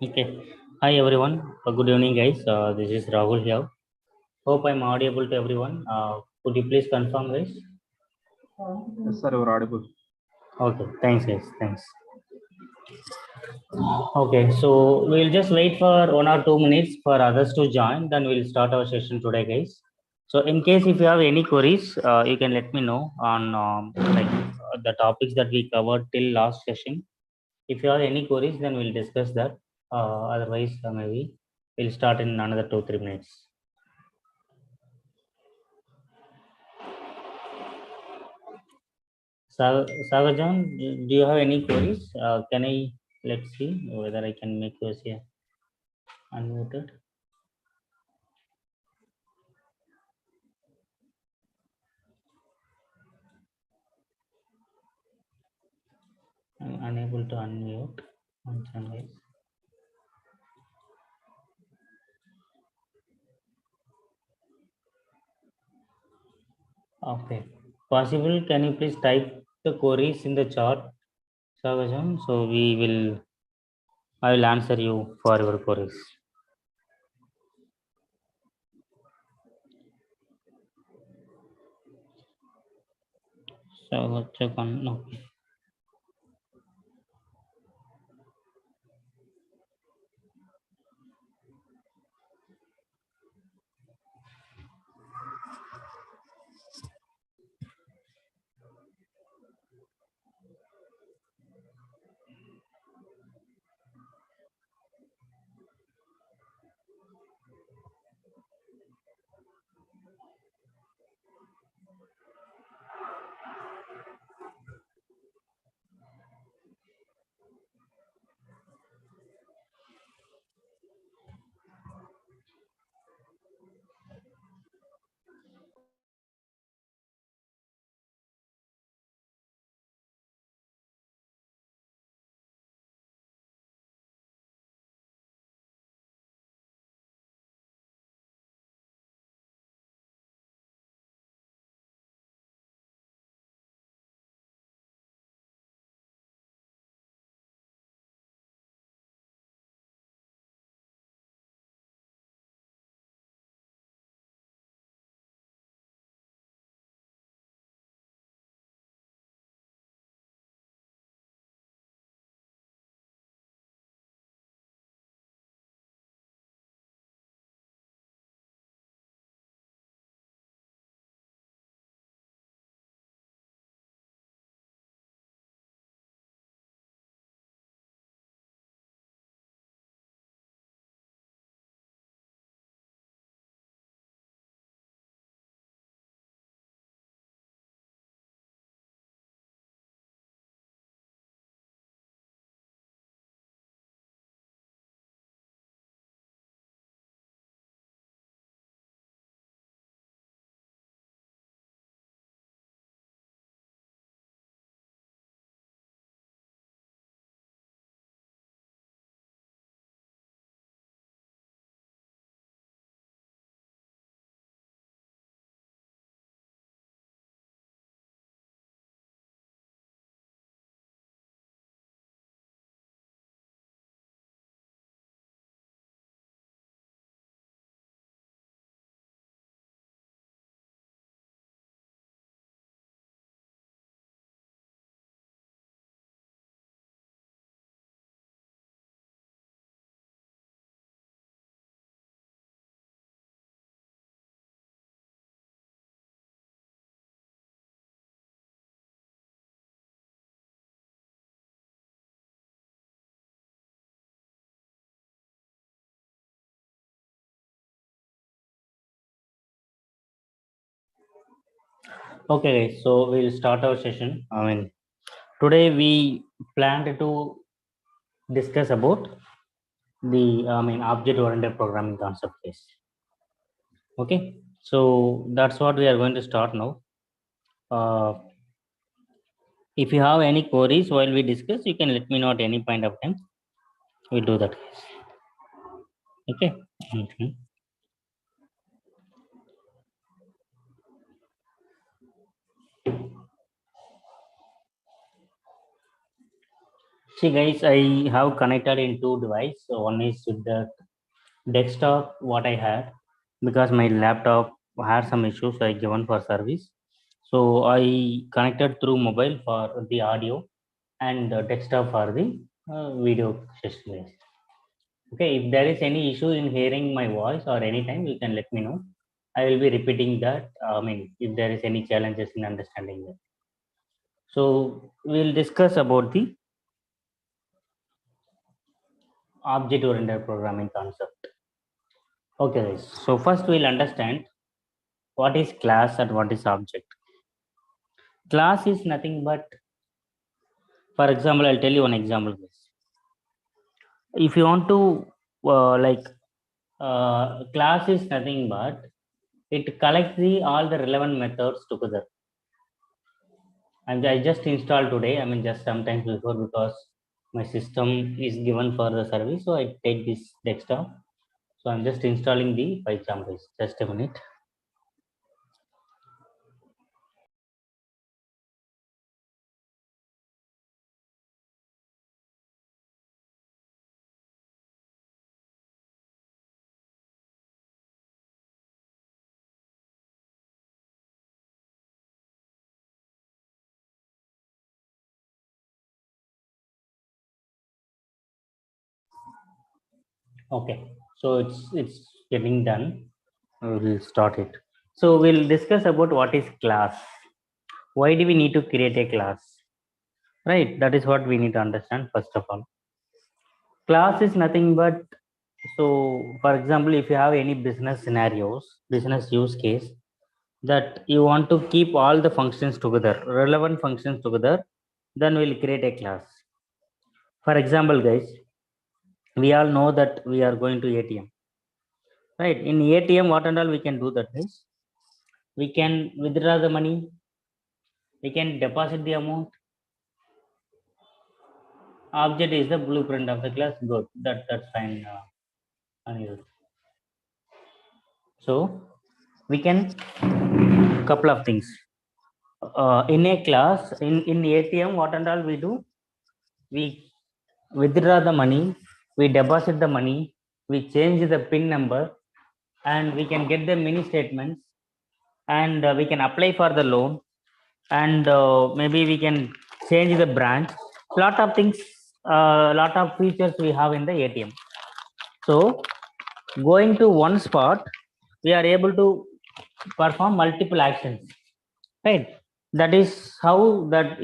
Okay. Hi everyone. Good evening, guys. This is Rahul here. Hope I'm audible to everyone. Could you please confirm, guys? Yes, sir, you're audible. Okay. Thanks, guys. Thanks. Okay. So we'll just wait for 1 or 2 minutes for others to join. Then we'll start our session today, guys. So in case if you have any queries, you can let me know on the topics that we covered till last session. If you have any queries, then we'll discuss that. Otherwise, maybe we'll start in another 2-3 minutes. Sagajan, do you have any queries? Can I, let's see whether I can make yours here unmuted. I'm unable to unmute. One second, guys. Okay. Possible, can you please type the queries in the chat, Sagajan? So I will answer you for your queries. So check on, no. Okay, guys. So we'll start our session. Today we planned to discuss about the object-oriented programming concept is. Okay, so that's what we are going to start now. If you have any queries while we discuss, you can let me know at any point of time. We'll do that, guys. Okay. Mhm. See guys, I have connected in two devices. So one is with the desktop what I had because my laptop had some issues I given for service. So I connected through mobile for the audio and desktop for the video session. Okay, if there is any issue in hearing my voice or anytime, you can let me know. I will be repeating that. I mean, if there is any challenges in understanding that. So we'll discuss about the object-oriented programming concept. Okay, guys. So first we'll understand what is class and what is object. Class is nothing but, for example, I'll tell you one example. Guys. If you want to class is nothing but it collects the all the relevant methods together. And I just installed today. I mean, just sometimes before because my system is given for the service. So I take this desktop. So I'm just installing the PyCharm. Just a minute. Okay. So it's getting done. We'll start it. So we'll discuss about what is class. Why do we need to create a class? Right. That is what we need to understand first of all. Class is nothing but, so for example, if you have any business scenarios, business use case that you want to keep all the functions together, relevant functions together, then we'll create a class. For example, guys, we all know that we are going to ATM, right? In ATM, what and all we can do that is we can withdraw the money, we can deposit the amount. Object is the blueprint of the class. Good, that's fine. Anirudh. So we can couple of things in a class in ATM. What and all we do? We withdraw the money, we deposit the money, we change the PIN number, and we can get the mini statements, and we can apply for the loan, and maybe we can change the branch. Lot of things, lot of features we have in the ATM. So going to one spot, we are able to perform multiple actions, right? That is how that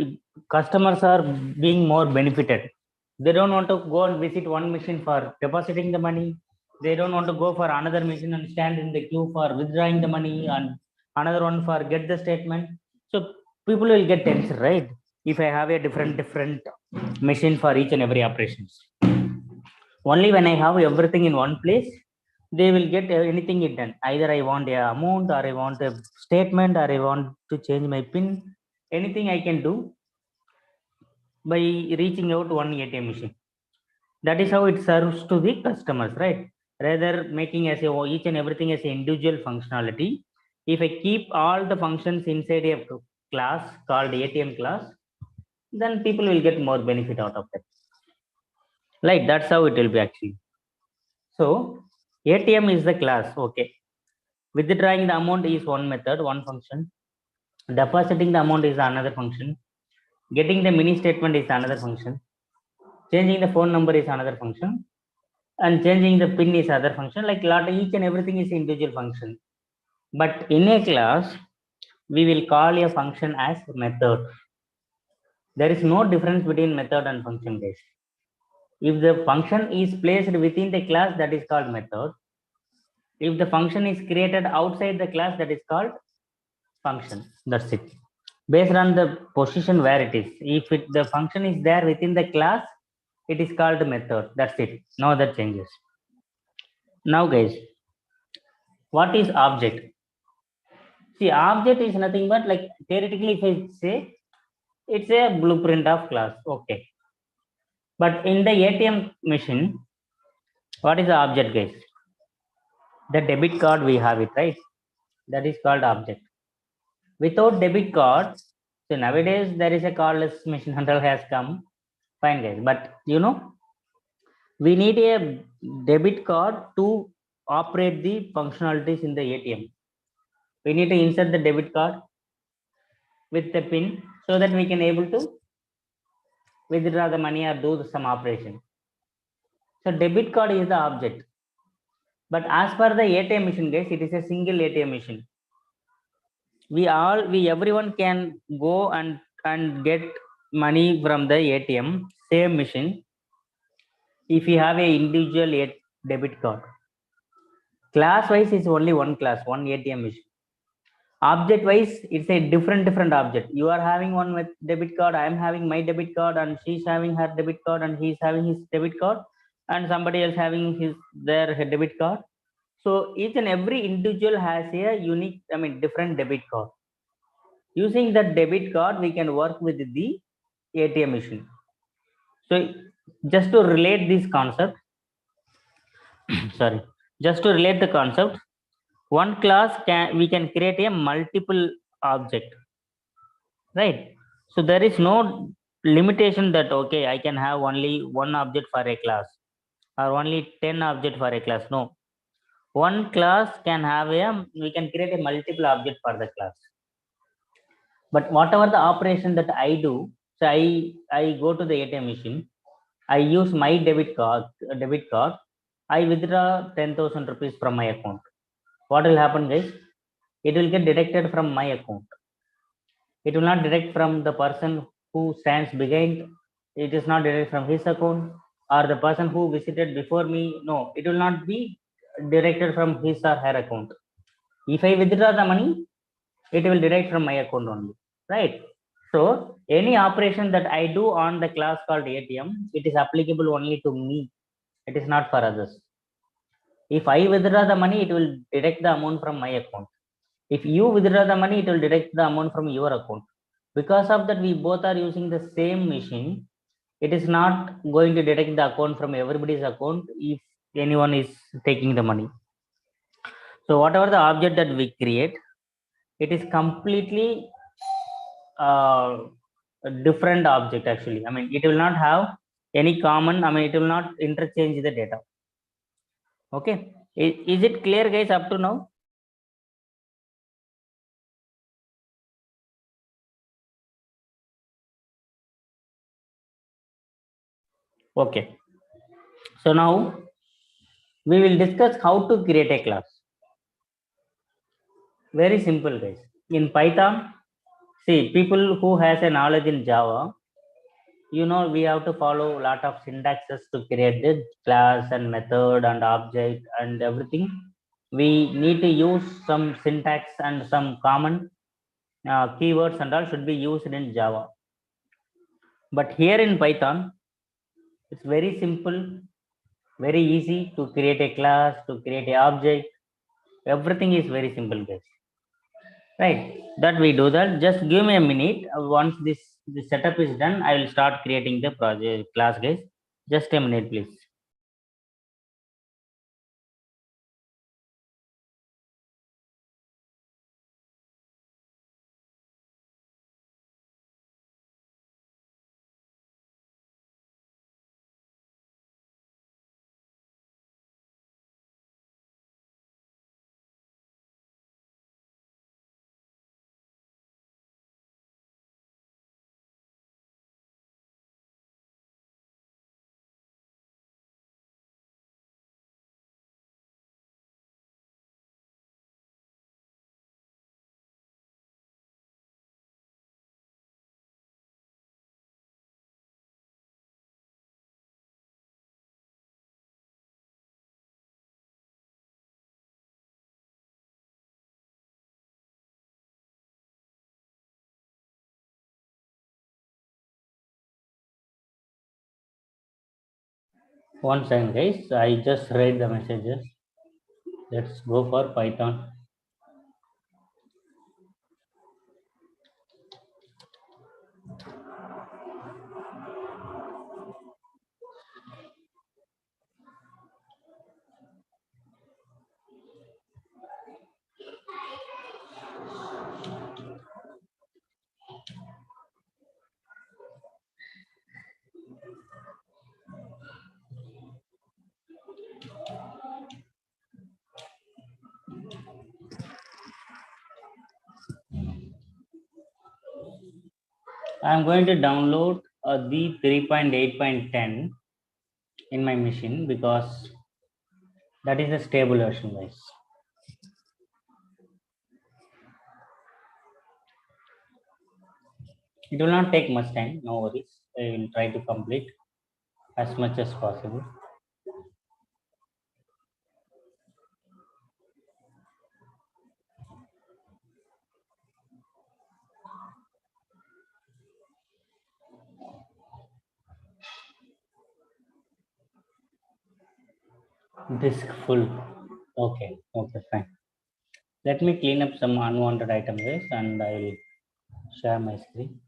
customers are being more benefited. They don't want to go and visit one machine for depositing the money. They don't want to go for another machine and stand in the queue for withdrawing the money and another one for get the statement. So people will get tension, right? If I have a different machine for each and every operations, only when I have everything in one place, they will get anything it done. Either I want a amount or I want a statement or I want to change my PIN. Anything I can do by reaching out one ATM machine. That is how it serves to the customers, right? Rather making as a each and everything as an individual functionality. If I keep all the functions inside a class called ATM class, then people will get more benefit out of it. Like that's how it will be actually. So ATM is the class. Okay. Withdrawing the amount is one method, one function. Depositing the amount is another function. Getting the mini statement is another function. Changing the phone number is another function. And changing the PIN is other function. Like each and everything is individual function. But in a class, we will call a function as method. There is no difference between method and function based. If the function is placed within the class, that is called method. If the function is created outside the class, that is called function. That's it. Based on the position where it is. If the function is there within the class, it is called method. That's it. No other changes. Now, guys, what is object? See, object is nothing but like theoretically, if I say it's a blueprint of class. Okay. But in the ATM machine, what is the object, guys? The debit card we have it, right? That is called object. Without debit card, so nowadays there is a cardless machine handle has come. Fine, guys. But we need a debit card to operate the functionalities in the ATM. We need to insert the debit card with the pin so that we can able to withdraw the money or do some operation. So debit card is the object. But as per the ATM machine, guys, it is a single ATM machine. Everyone can go and get money from the ATM, same machine, if you have a individual debit card. Class wise is only one class, one ATM machine. Object wise, it's a different object. You are having one with debit card, I am having my debit card, and she's having her debit card, and he's having his debit card, and somebody else having their debit card. So each and every individual has a unique, different debit card. Using that debit card, we can work with the ATM machine. So just to relate this concept, sorry, just to relate the concept, one class we can create a multiple object, right? So there is no limitation that okay, I can have only one object for a class or only 10 object for a class. No, one class can have we can create a multiple object for the class. But whatever the operation that I do, so I go to the ATM machine, I use my debit card, I withdraw 10,000 rupees from my account. What will happen, guys? It will get deducted from my account. It will not deduct from the person who stands behind. It is not deducted from his account or the person who visited before me. No, it will not be deducted from his or her account. If I withdraw the money, it will deduct from my account only, right? So any operation that I do on the class called ATM, it is applicable only to me. It is not for others. If I withdraw the money, it will deduct the amount from my account. If you withdraw the money, it will deduct the amount from your account. Because of that, we both are using the same machine. It is not going to deduct the account from everybody's account if anyone is taking the money. So whatever the object that we create, it is completely a different object actually. It will not have any common, it will not interchange the data. Okay. Is it clear, guys, up to now? Okay. So now we will discuss how to create a class. Very simple, guys. In Python, see, people who has a knowledge in Java, we have to follow a lot of syntaxes to create the class and method and object and everything. We need to use some syntax and some common keywords and all should be used in Java. But here in Python, it's very simple, very easy to create a class, to create an object. Everything is very simple, guys. Right, that we do that. Just give me a minute. Once this setup is done, I will start creating the project class, guys. Just a minute, please. One second, guys. I just read the messages. Let's go for Python. I'm going to download the 3.8.10 in my machine because that is a stable version, guys. It will not take much time, no worries. I will try to complete as much as possible. Disk full. Okay, fine. Let me clean up some unwanted items, guys, and I will share my screen.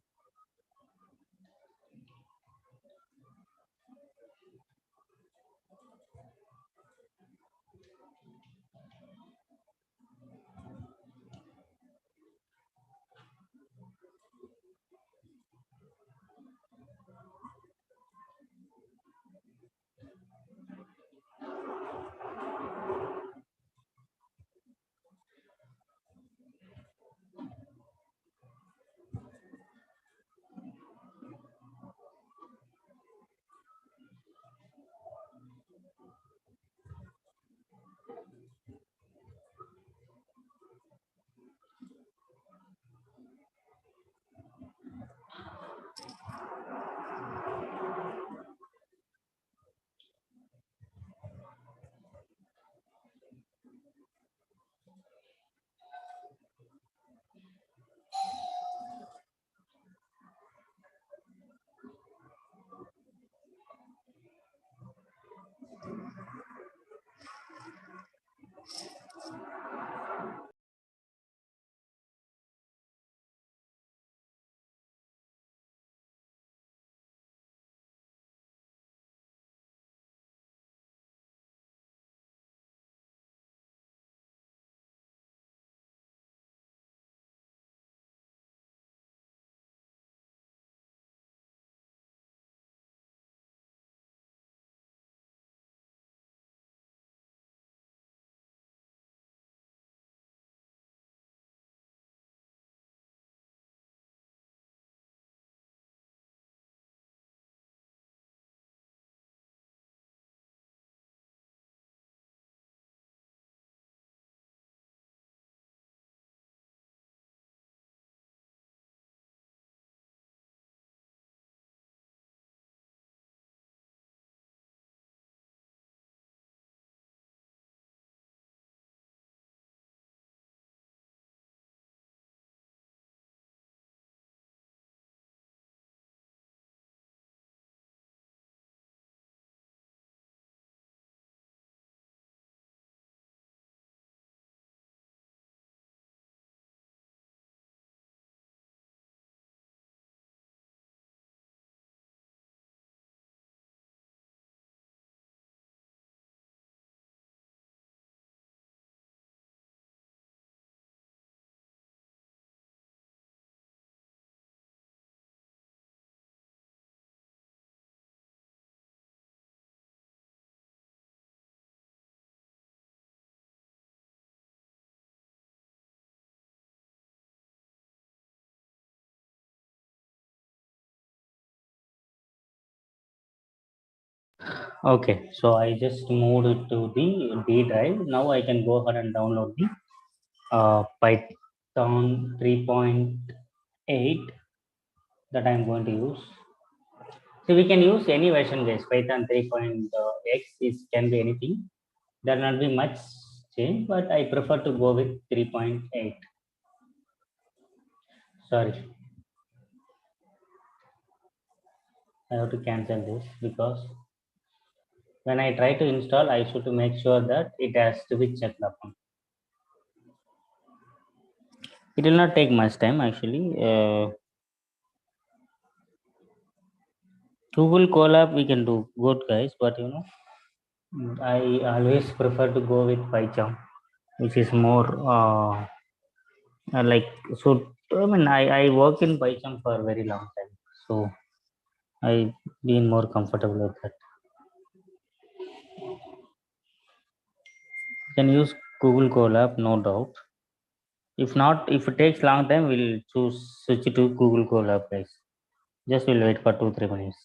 Okay, so I just moved it to the D drive. Now I can go ahead and download the Python 3.8 that I'm going to use. So we can use any version, guys. Python 3.x is can be anything. There will not be much change, but I prefer to go with 3.8. Sorry, I have to cancel this because when I try to install, I should to make sure that it has to be checked upon. It will not take much time actually. Google Colab we can do good, guys, but I always prefer to go with PyCharm, which is more like so. I mean, I work in PyCharm for a very long time, so I been more comfortable with that. You can use Google Colab, no doubt. If not, if it takes long time, we'll choose switch to Google Colab, guys. Just we'll wait for 2-3 minutes.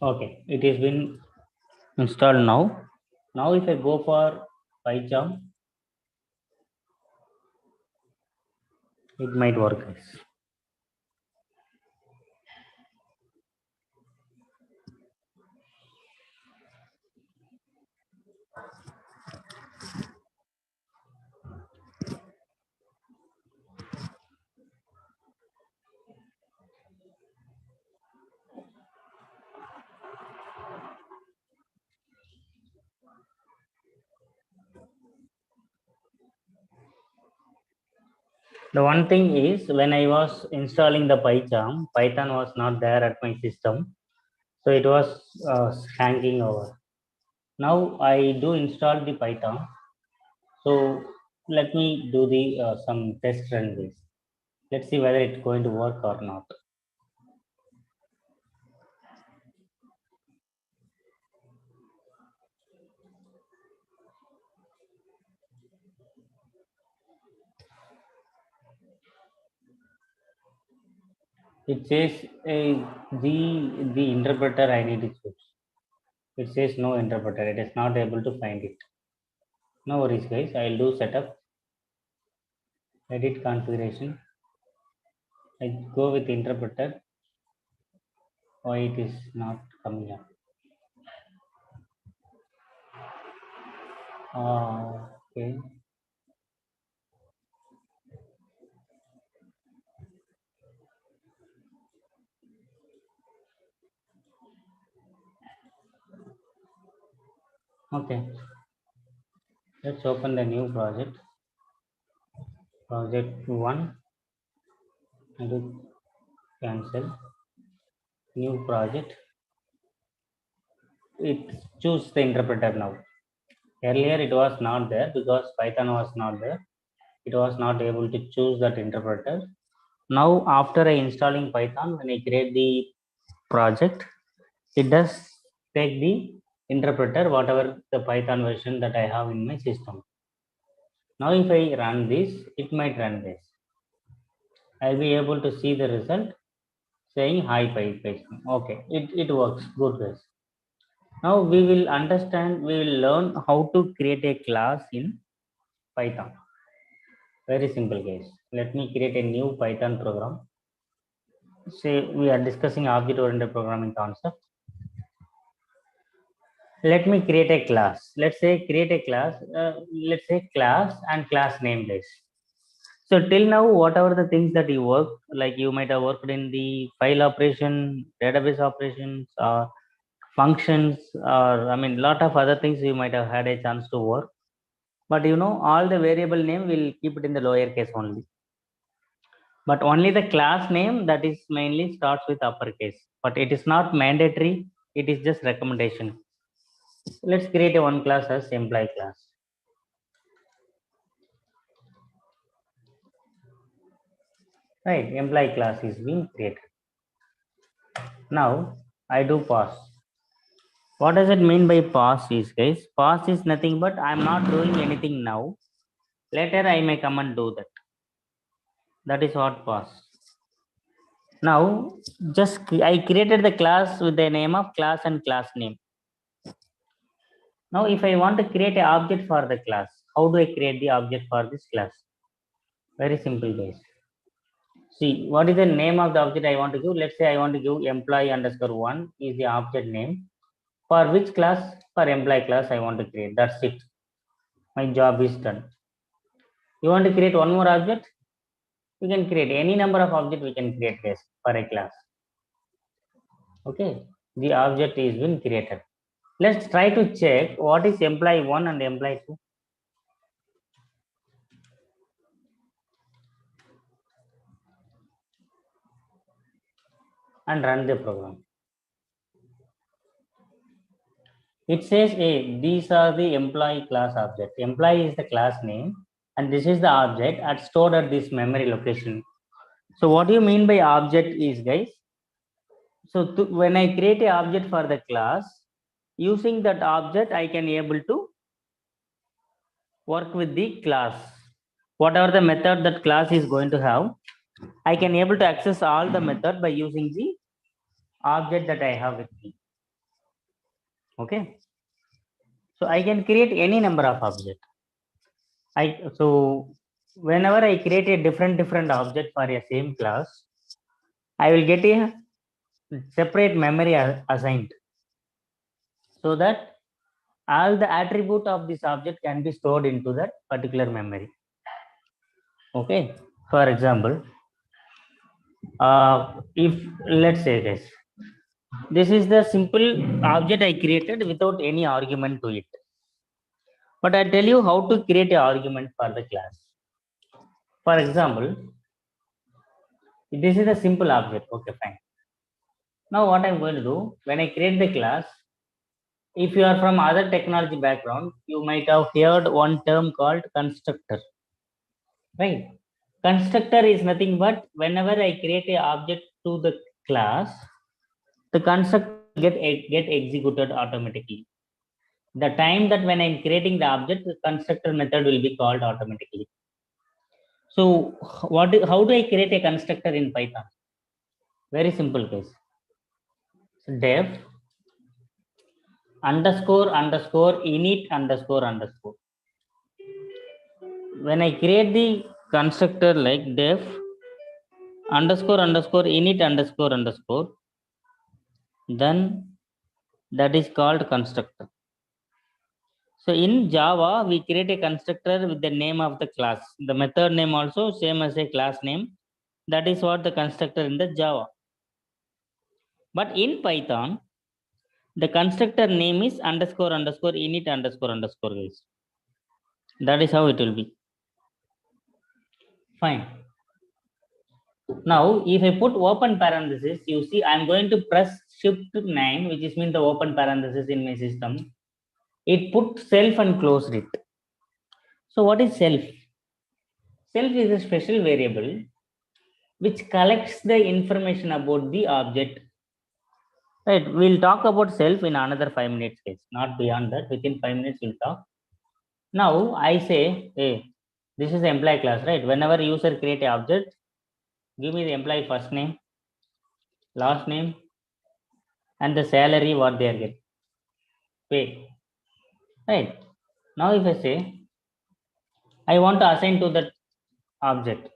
Okay, it has been installed now. Now if I go for PyCharm, it might work, guys. The one thing is when I was installing the PyCharm, Python was not there at my system. So it was hanging over. Now I do install the Python. So let me do the some test run this. Let's see whether it's going to work or not. It says the interpreter I need to choose. It says no interpreter. It is not able to find it. No worries, guys. I'll do setup, edit configuration. I go with interpreter. Why it is not coming up? Okay. Okay. Let's open the new project. Project 1. I do cancel. New project. It choose the interpreter now. Earlier it was not there because Python was not there. It was not able to choose that interpreter. Now after installing Python, when I create the project, it does take the interpreter, whatever the Python version that I have in my system. Now if I run this, it might run this. I'll be able to see the result saying hi Python. Okay, it works. Good guys. Now we will understand, we will learn how to create a class in Python. Very simple guys. Let me create a new Python program. Say we are discussing object-oriented programming concept. Let me create a class. Let's say create a class. Let's say class and class name this. So till now, whatever the things that you work, like you might have worked in the file operation, database operations, or functions, or I mean, lot of other things you might have had a chance to work. But you know, all the variable name will keep it in the lowercase only. But only the class name that is mainly starts with uppercase. But it is not mandatory. It is just recommendation. Let's create a one class as employee class. Right, employee class is being created. Now I do pass. What does it mean by pass is guys? Pass is nothing but I'm not doing anything now. Later I may come and do that. That is what was. Now just I created the class with the name of class and class name. Now if I want to create an object for the class, how do I create the object for this class? Very simple guys. See, what is the name of the object I want to give? Let's say I want to give employee underscore one is the object name. For which class? For employee class I want to create. That's it. My job is done. You want to create one more object? You can create any number of objects we can create this for a class. Okay, the object is been created. Let's try to check what is employee 1 and employee 2. And run the program. It says, hey, these are the employee class object. Employee is the class name and this is the object stored at this memory location. So what do you mean by object is, guys? So when I create an object for the class, using that object, I can able to work with the class. Whatever the method that class is going to have, I can able to access all the method by using the object that I have with me. Okay. So I can create any number of objects. So whenever I create a different object for a same class, I will get a separate memory assigned, so that all the attribute of this object can be stored into that particular memory. Okay. For example, if let's say this, this is the simple object I created without any argument to it. But I tell you how to create an argument for the class. For example, this is a simple object. Okay, fine. Now what I'm going to do, when I create the class, if you are from other technology background, you might have heard one term called constructor. Right? Constructor is nothing but whenever I create an object to the class, the constructor get executed automatically. The time that when I'm creating the object, the constructor method will be called automatically. So how do I create a constructor in Python? Very simple case. So def underscore init underscore. When I create the constructor like def underscore init underscore, then that is called constructor. So in Java, we create a constructor with the name of the class. The method name also same as a class name. That is what the constructor in the Java. But in Python, the constructor name is underscore init underscore guys. That is how it will be. Fine. Now, if I put open parenthesis, you see I'm going to press shift 9, which is mean the open parenthesis in my system. It put self and closed it. So what is self? Self is a special variable which collects the information about the object. Right, we'll talk about self in another 5 minutes, guys. Not beyond that. Within 5 minutes, we'll talk. Now, I say, hey, this is the employee class, right? Whenever user create an object, give me the employee first name, last name, and the salary what they are getting. Pay. Right. Now, if I say, I want to assign to that object.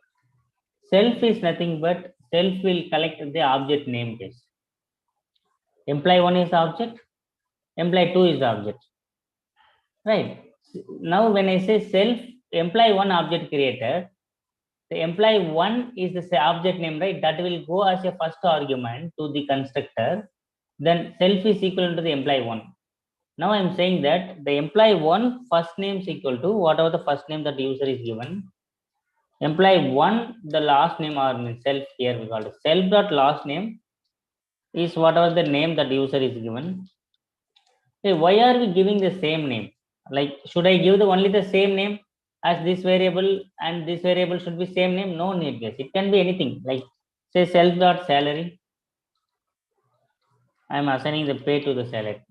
Self is nothing but self will collect the object name case. Employee 1 is the object, employee 2 is the object. Right. Now, when I say self, employee 1 object created, the employee 1 is the object name, right? That will go as a first argument to the constructor. Then self is equal to the employee 1. Now I'm saying that the employee 1 first name is equal to whatever the first name that the user is given. Employee 1, the last name or self here we call it self dot last name is whatever the name that the user is given. Hey, why are we giving the same name? Like, should I give only the same name as this variable and this variable should be same name? No need, guys. It can be anything. Like, say self dot salary. I'm assigning the pay to the salary.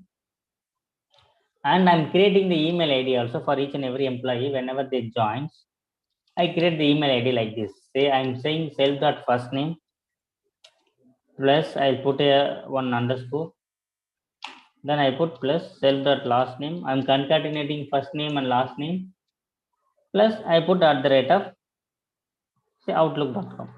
And I'm creating the email ID also for each and every employee whenever they joins. I create the email ID like this. Say I'm saying self.first name plus I'll put a one underscore. Then I put plus self.last name. I'm concatenating first name and last name. Plus I put at the rate of say outlook.com.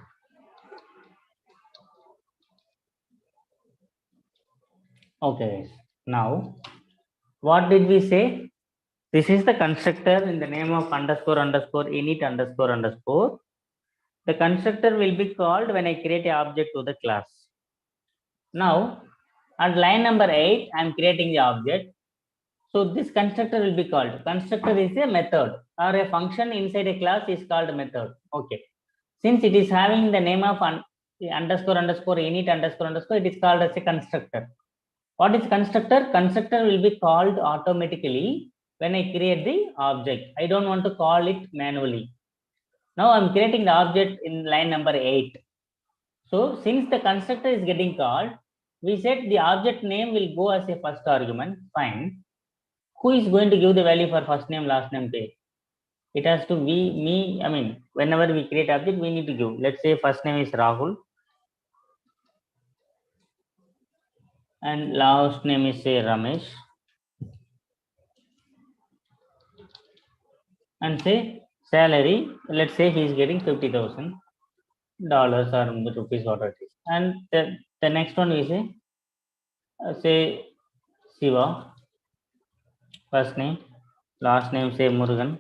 Okay, now what did we say? This is the constructor in the name of underscore underscore init underscore underscore. The constructor will be called when I create an object to the class. Now, at line number 8, I am creating the object. So this constructor will be called. Constructor is a method or a function inside a class is called method. Okay. Since it is having the name of underscore underscore init underscore underscore, it is called as a constructor. What is constructor? Constructor will be called automatically when I create the object. I don't want to call it manually. Now I'm creating the object in line number 8. So since the constructor is getting called, we said the object name will go as a first argument. Fine. Who is going to give the value for first name, last name, pay? It has to be me. I mean, whenever we create object, we need to give. Let's say first name is Rahul and last name is say Ramesh. And say salary, let's say he is getting $50,000 or rupees, whatever it is. And the next one we say Siva, first name, last name say Murugan,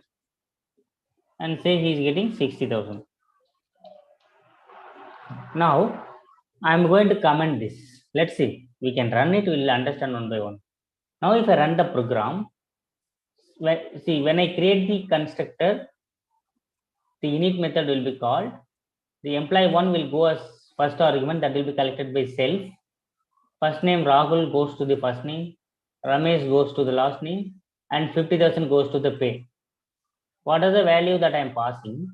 and say he is getting 60,000. Now I'm going to comment this. Let's see, we can run it, we'll understand one by one. Now if I run the program, when I create the constructor, the init method will be called. The employee 1 will go as first argument, that will be collected by self. First name Rahul goes to the first name, Ramesh goes to the last name, and 50,000 goes to the pay. What is the value that I am passing?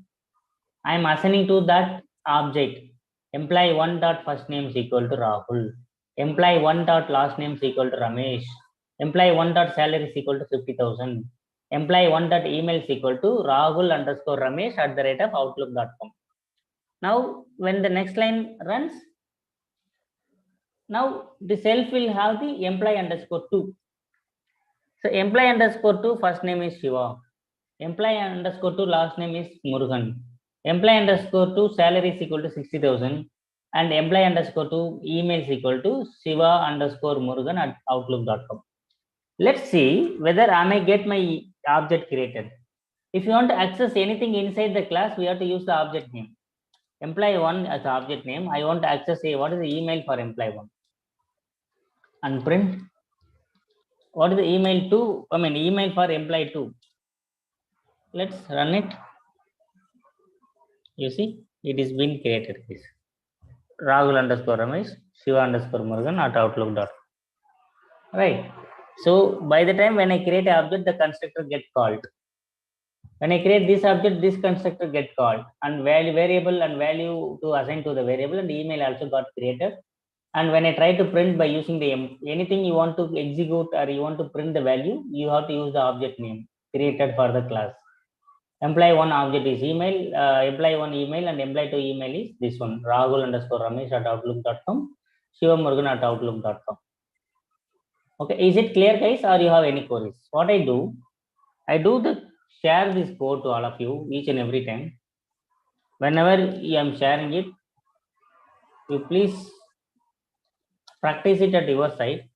I am assigning to that object employee 1 dot first name is equal to Rahul, employee 1 dot last name is equal to Ramesh, employee 1 dot salary is equal to 50,000, employee 1 dot email is equal to Rahul underscore Ramesh at the rate of outlook.com. Now, when the next line runs, now the self will have the employee underscore 2. So employee underscore 2 first name is Shiva. Employee underscore 2 last name is Murugan. Employee underscore 2 salary is equal to 60,000 and employee underscore 2 email is equal to Shiva underscore Murugan at outlook.com. Let's see whether I may get my object created. If you want to access anything inside the class, we have to use the object name. Employee 1 as object name. I want to access what is the email for employee 1. And print. What is the email 2? I mean email for employee 2. Let's run it. You see, it is been created. This Rahul underscore Ramesh, Shiva underscore Murugan at outlook.com. Right. So by the time when I create an object, the constructor gets called. When I create this object, this constructor gets called, and variable and value to assign to the variable, and the email also got created. And when I try to print by using the anything you want to execute or you want to print the value, you have to use the object name created for the class. Employee 1 object is email, employee 1 email, and employee 2 email is this one, Rahul underscore Ramesh at outlook.com, Shiva Murugan at outlook.com. Okay, is it clear, guys, or you have any queries? What I do share this code to all of you each and every time. Whenever I am sharing it, you please practice it at your side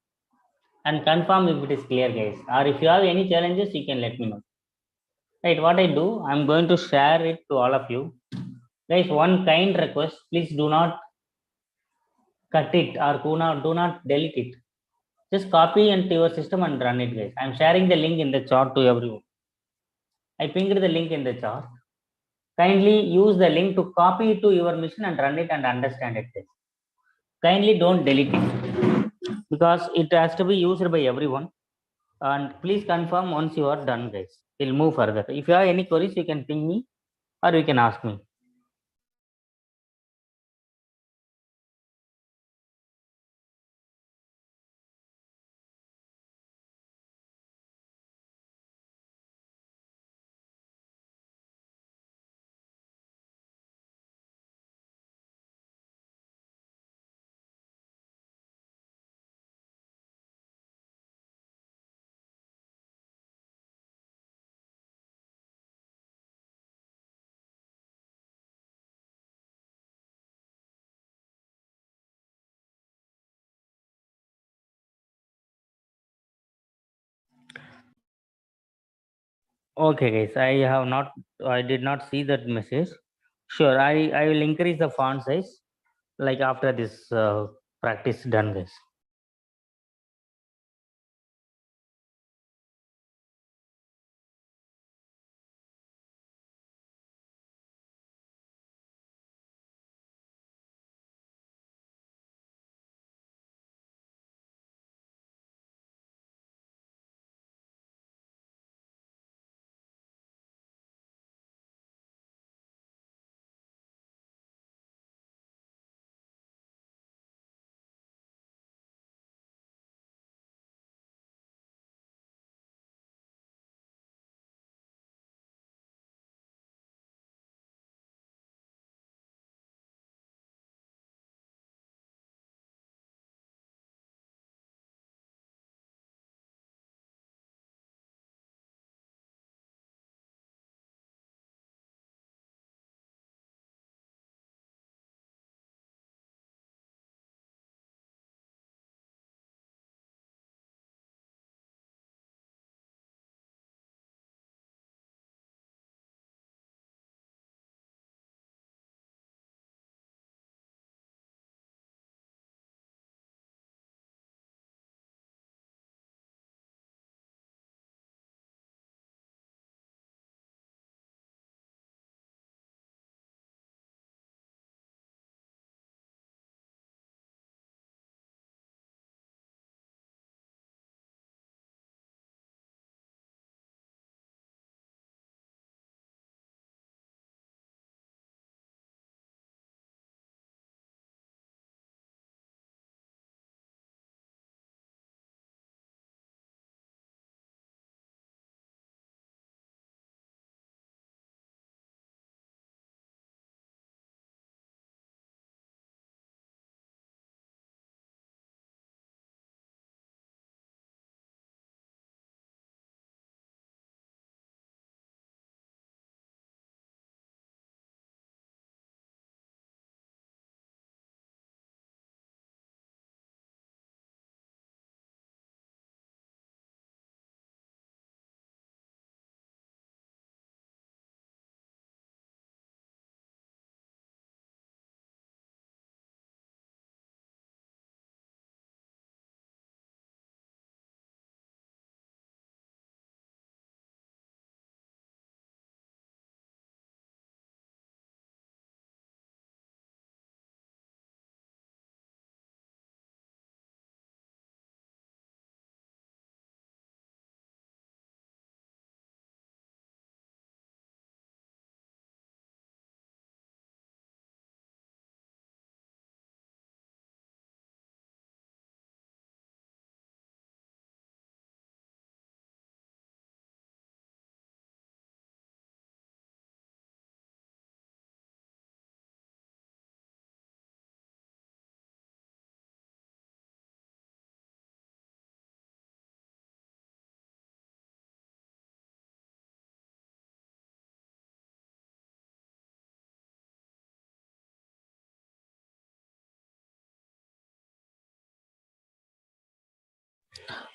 and confirm if it is clear, guys. Or if you have any challenges, you can let me know. Right, what I do, I'm going to share it to all of you. Guys, one kind request, please do not cut it or do not delete it. Just copy into your system and run it, guys. I'm sharing the link in the chat to everyone. I pinged the link in the chat. Kindly use the link to copy it to your machine and run it and understand it, guys. Kindly don't delete it because it has to be used by everyone. And please confirm once you are done, guys. We'll move further. If you have any queries, you can ping me or you can ask me. Okay, guys. I did not see that message. Sure, I will increase the font size like after this practice done, guys.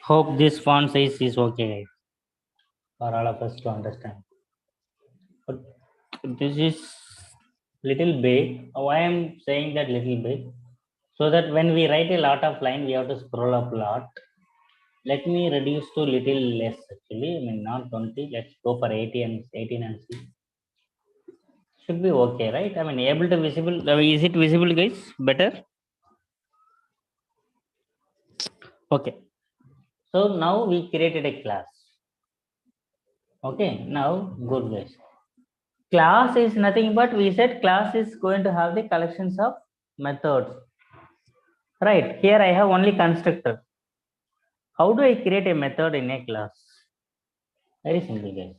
Hope this font size is okay, guys, for all of us to understand. But this is little big. Why I'm saying that little big? So that when we write a lot of line, we have to scroll up a lot. Let me reduce to little less actually. I mean not 20. Let's go for 18 and see. Should be okay, right? I mean able to visible. Is it visible, guys? Better. Okay. So now we created a class. Okay. Now good, guys. Class is nothing but we said class is going to have the collections of methods. Right. Here I have only constructor. How do I create a method in a class? Very simple, guys.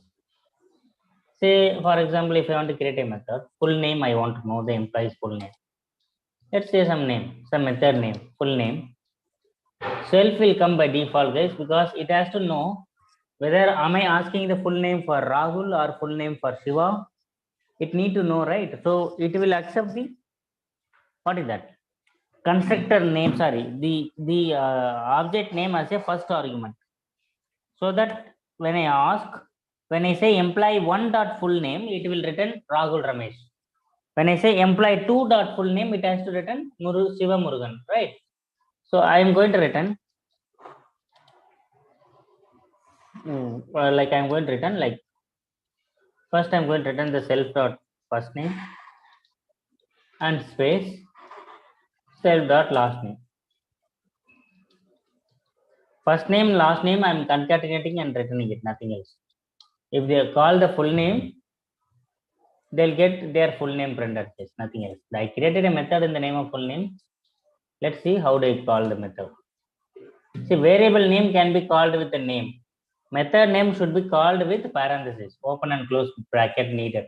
Say, for example, if I want to create a method, full name, I want to know the employee's full name. Let's say some name, some method name, full name. Self will come by default, guys, because it has to know whether am I asking the full name for Rahul or full name for Shiva. It need to know, right? So it will accept the, what is that? Constructor name, sorry, the object name as a first argument. So that when I ask When I say employee 1 dot full name, it will return Rahul Ramesh. When I say employee 2 dot full name, it has to return Shiva Murugan, right? So I am going to return like I'm going to return like first I'm going to return the self dot first name and space self dot last name. First name, last name, I'm concatenating and returning it, nothing else. If they call the full name, they'll get their full name printed, yes, nothing else. I created a method in the name of full name. Let's see how they call the method. See, variable name can be called with a name. Method name should be called with parenthesis, open and close bracket needed.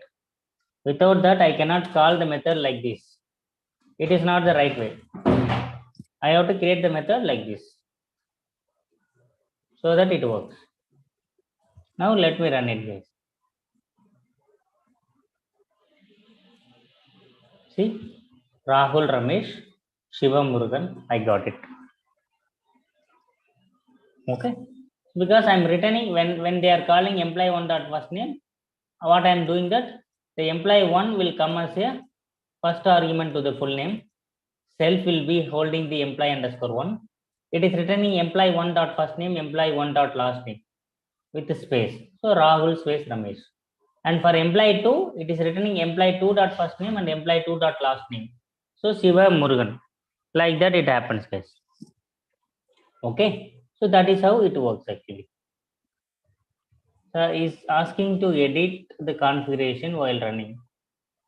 Without that, I cannot call the method like this. It is not the right way. I have to create the method like this so that it works. Now let me run it, guys. See, Rahul Ramesh, Shiva Murugan, I got it. Okay. Because I'm returning when they are calling employee 1 dot first name, what I'm doing that the employee 1 will come as a first argument to the full name. Self will be holding the employee underscore 1. It is returning employee 1 dot first name, employee 1 dot last name with space. So Rahul space Ramesh. And for employee 2, it is returning employee 2 dot first name and employee 2 dot last name. So Shiva Murugan. Like that it happens, guys. Okay. So that is how it works actually. Is asking to edit the configuration while running.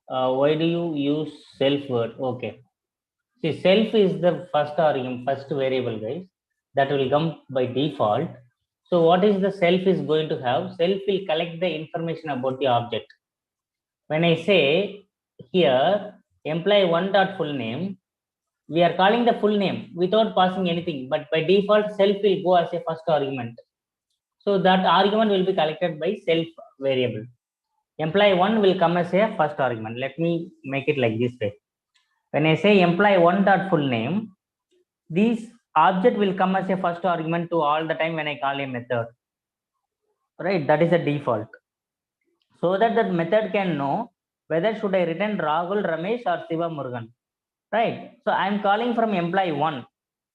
Why do you use self word? Okay. See, self is the first argument, first variable, guys. That will come by default. So what is the self is going to have? Self will collect the information about the object. When I say here employee 1 dot full name, we are calling the full name without passing anything, but by default self will go as a first argument. So that argument will be collected by self variable. Employee 1 will come as a first argument. Let me make it like this way. When I say employee 1 dot full name, this object will come as a first argument to all the time when I call a method. Right, that is a default. So that the method can know whether should I return Rahul, Ramesh or Shiva Murugan. Right. So I am calling from employee 1.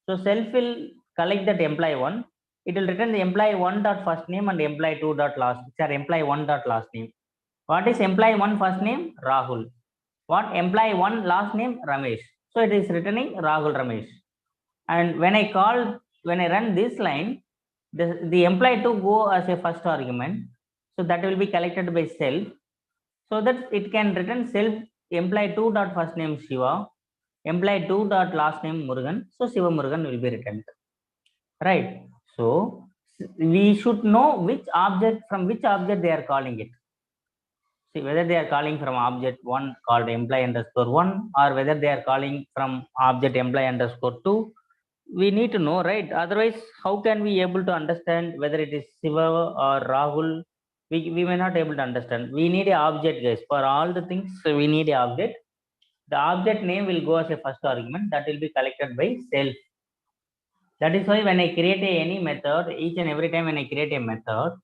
So self will collect that employee 1. It will return the employee 1 dot first name and employee 2 dot last, which are employee 1 dot last name. What is employee 1 first name? Rahul. What employee 1 last name? Ramesh. So it is returning Rahul Ramesh. And when I run this line, the employee 2 go as a first argument. So that will be collected by self. So that it can return self employee 2 dot first name Shiva, employee 2 dot last name Murugan. So Shiva Murugan will be returned. Right. So we should know which object from which object they are calling it. See whether they are calling from object 1 called employee underscore 1 or whether they are calling from object employee underscore 2. We need to know, right? Otherwise, how can we able to understand whether it is Shiva or Rahul? We may not able to understand. We need an object, guys. For all the things, we need an object. The object name will go as a first argument that will be collected by self. That is why when I create any method, each and every time when I create a method,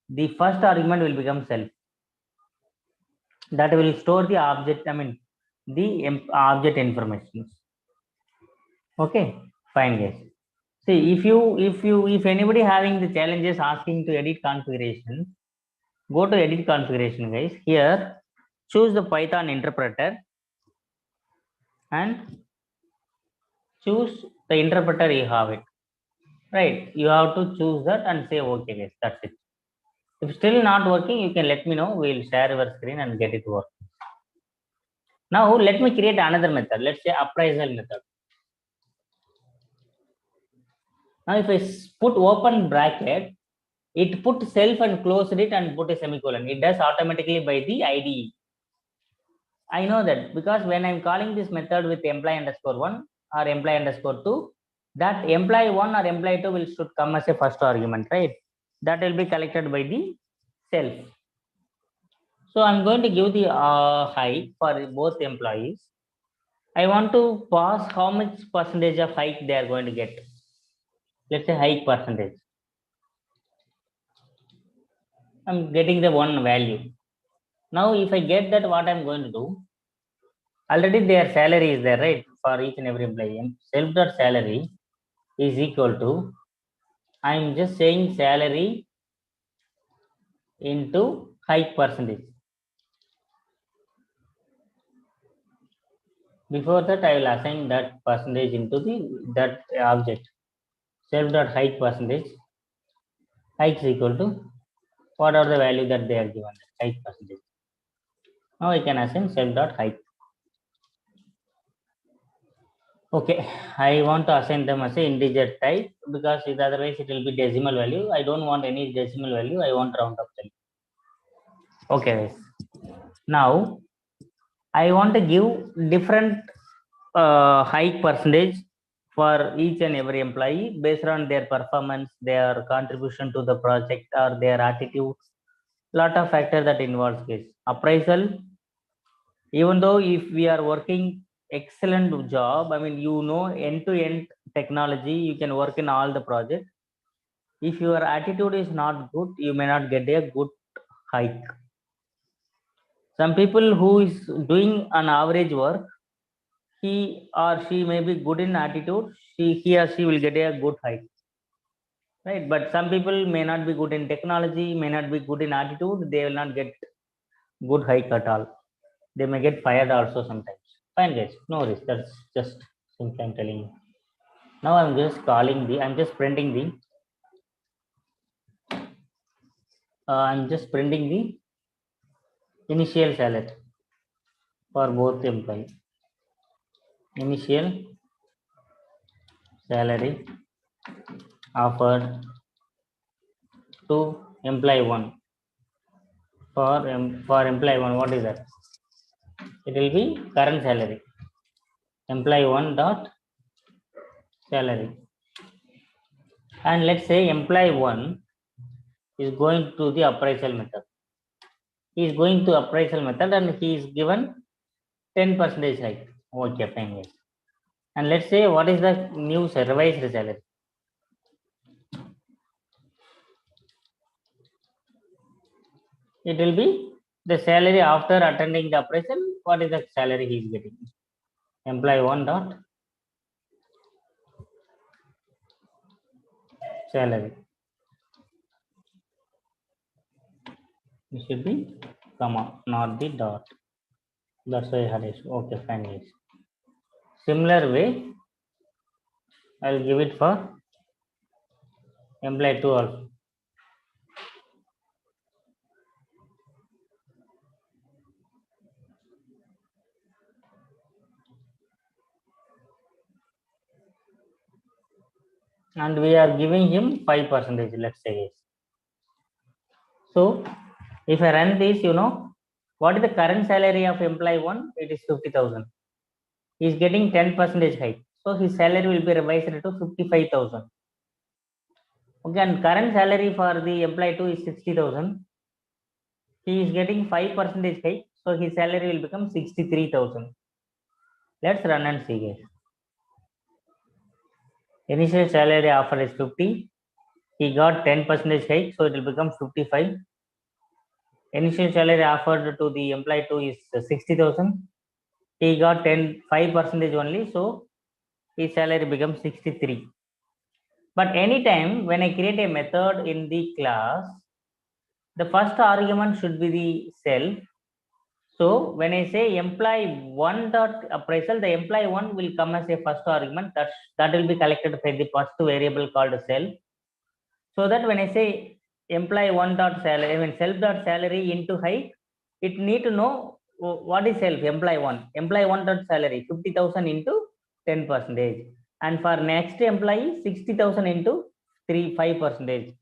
the first argument will become self. That will store the object, the object information. Okay, fine, guys. See, if anybody having the challenges asking to edit configuration, go to edit configuration, guys. Here, choose the Python interpreter and choose the interpreter you have it. Right, you have to choose that and say okay, guys. That's it. If still not working, you can let me know. We'll share your screen and get it working. Now let me create another method. Let's say appraisal method. Now if I put open bracket, it put self and closed it and put a semicolon. It does automatically by the IDE. I know that because when I'm calling this method with employee underscore 1 or employee underscore 2, that employee 1 or employee 2 will should come as a first argument, right? That will be collected by the self. So I'm going to give the hike for both employees. I want to pass how much percentage of hike they are going to get. Let's say hike percentage. I'm getting the one value. Now, if I get that, what I'm going to do, already their salary is there, right? For each and every employee. Self.salary is equal to, I'm just saying salary into hike percentage. Before that, I will assign that percentage into that object. Self.hike percentage. Hike is equal to what are the value that they are given, hike percentage. Now I can assign self.hike. Okay, I want to assign them as a integer type because otherwise it will be decimal value. I don't want any decimal value. I want round up value. Okay, now I want to give different hike percentage for each and every employee based on their performance, their contribution to the project, or their attitude. Lot of factors that involves this appraisal. Even though if we are working excellent job, I mean, end to end technology, you can work in all the project. If your attitude is not good, you may not get a good hike. Some people who is doing an average work, he or she may be good in attitude, he or she will get a good hike, right? But some people may not be good in technology, may not be good in attitude, they will not get good hike at all. They may get fired also sometimes. Fine guys, no worries, that's just simply I'm telling you. Now I'm just printing the I'm just printing the initial salary for both employee. Initial salary offered to employee one. For employee one, what is that? It will be current salary. Employee one dot salary. And let's say employee one is going to the appraisal method. He is going to appraisal method and he is given 10% hike. Okay, fine. And let's say what is the new revised salary? It will be the salary after attending the appraisal. What is the salary he is getting? Employee one dot salary. It should be comma, not the dot. That's why I had it. Okay, fine. Yes. Similar way, I'll give it for employee 2 also. And we are giving him 5%, let's say. Yes. So if I run this, what is the current salary of employee 1? It is 50,000. He is getting 10% hike. So his salary will be revised to 55,000. Okay, and current salary for the employee 2 is 60,000. He is getting 5% hike. So his salary will become 63,000. Let's run and see, guys. Initial salary offer is 50. He got 10% hike, so it will become 55. Initial salary offered to the employee 2 is 60,000. He got 5% only, so his salary becomes 63. But anytime when I create a method in the class, the first argument should be the self. So when I say employee one dot appraisal, the employee one will come as a first argument. That will be collected by the first variable called self. So that when I say employee one dot salary, I mean self dot salary into hike, it need to know what is self employee one. Employee one dot salary 50,000 into 10%. And for next employee 60,000 into 5%.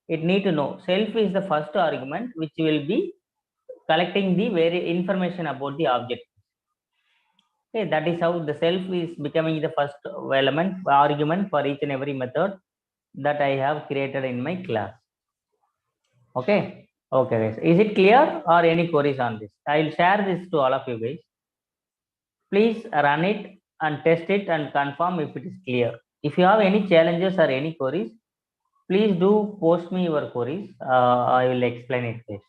It need to know self is the first argument which will be collecting the very information about the object. Okay, that is how the self is becoming the first element argument for each and every method that I have created in my class. Okay. Okay, guys. Is it clear or any queries on this? I will share this to all of you guys. Please run it and test it and confirm if it is clear. If you have any challenges or any queries, please do post me your queries. I will explain it guys.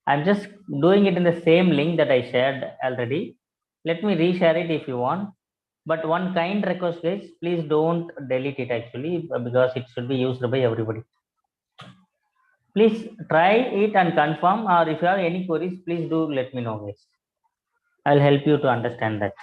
I'm just doing it in the same link that I shared already. Let me reshare it if you want. But one kind request guys, please don't delete it actually because it should be used by everybody. Please try it and confirm, or if you have any queries, please do let me know guys. I'll help you to understand that.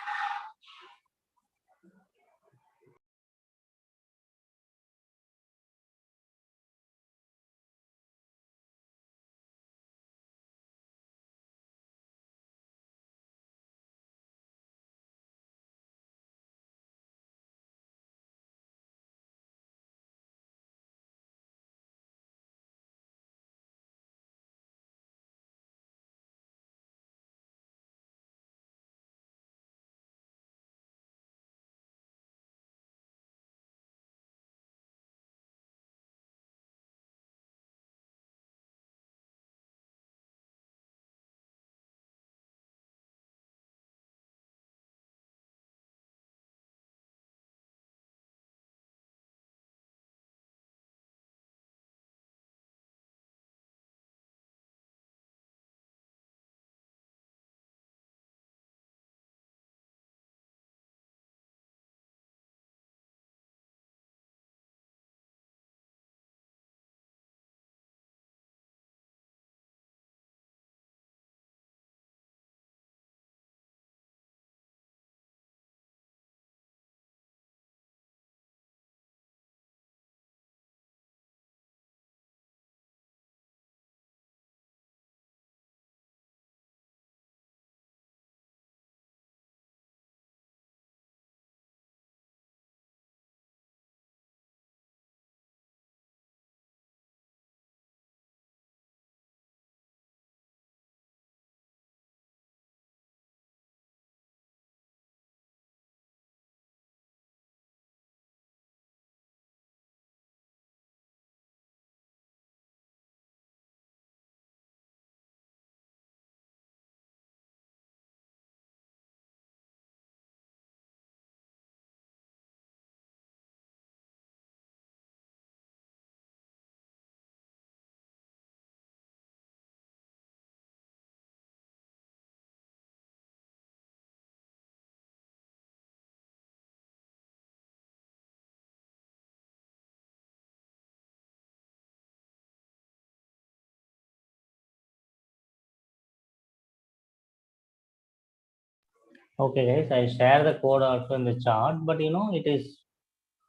Okay guys, I share the code also in the chart, but it is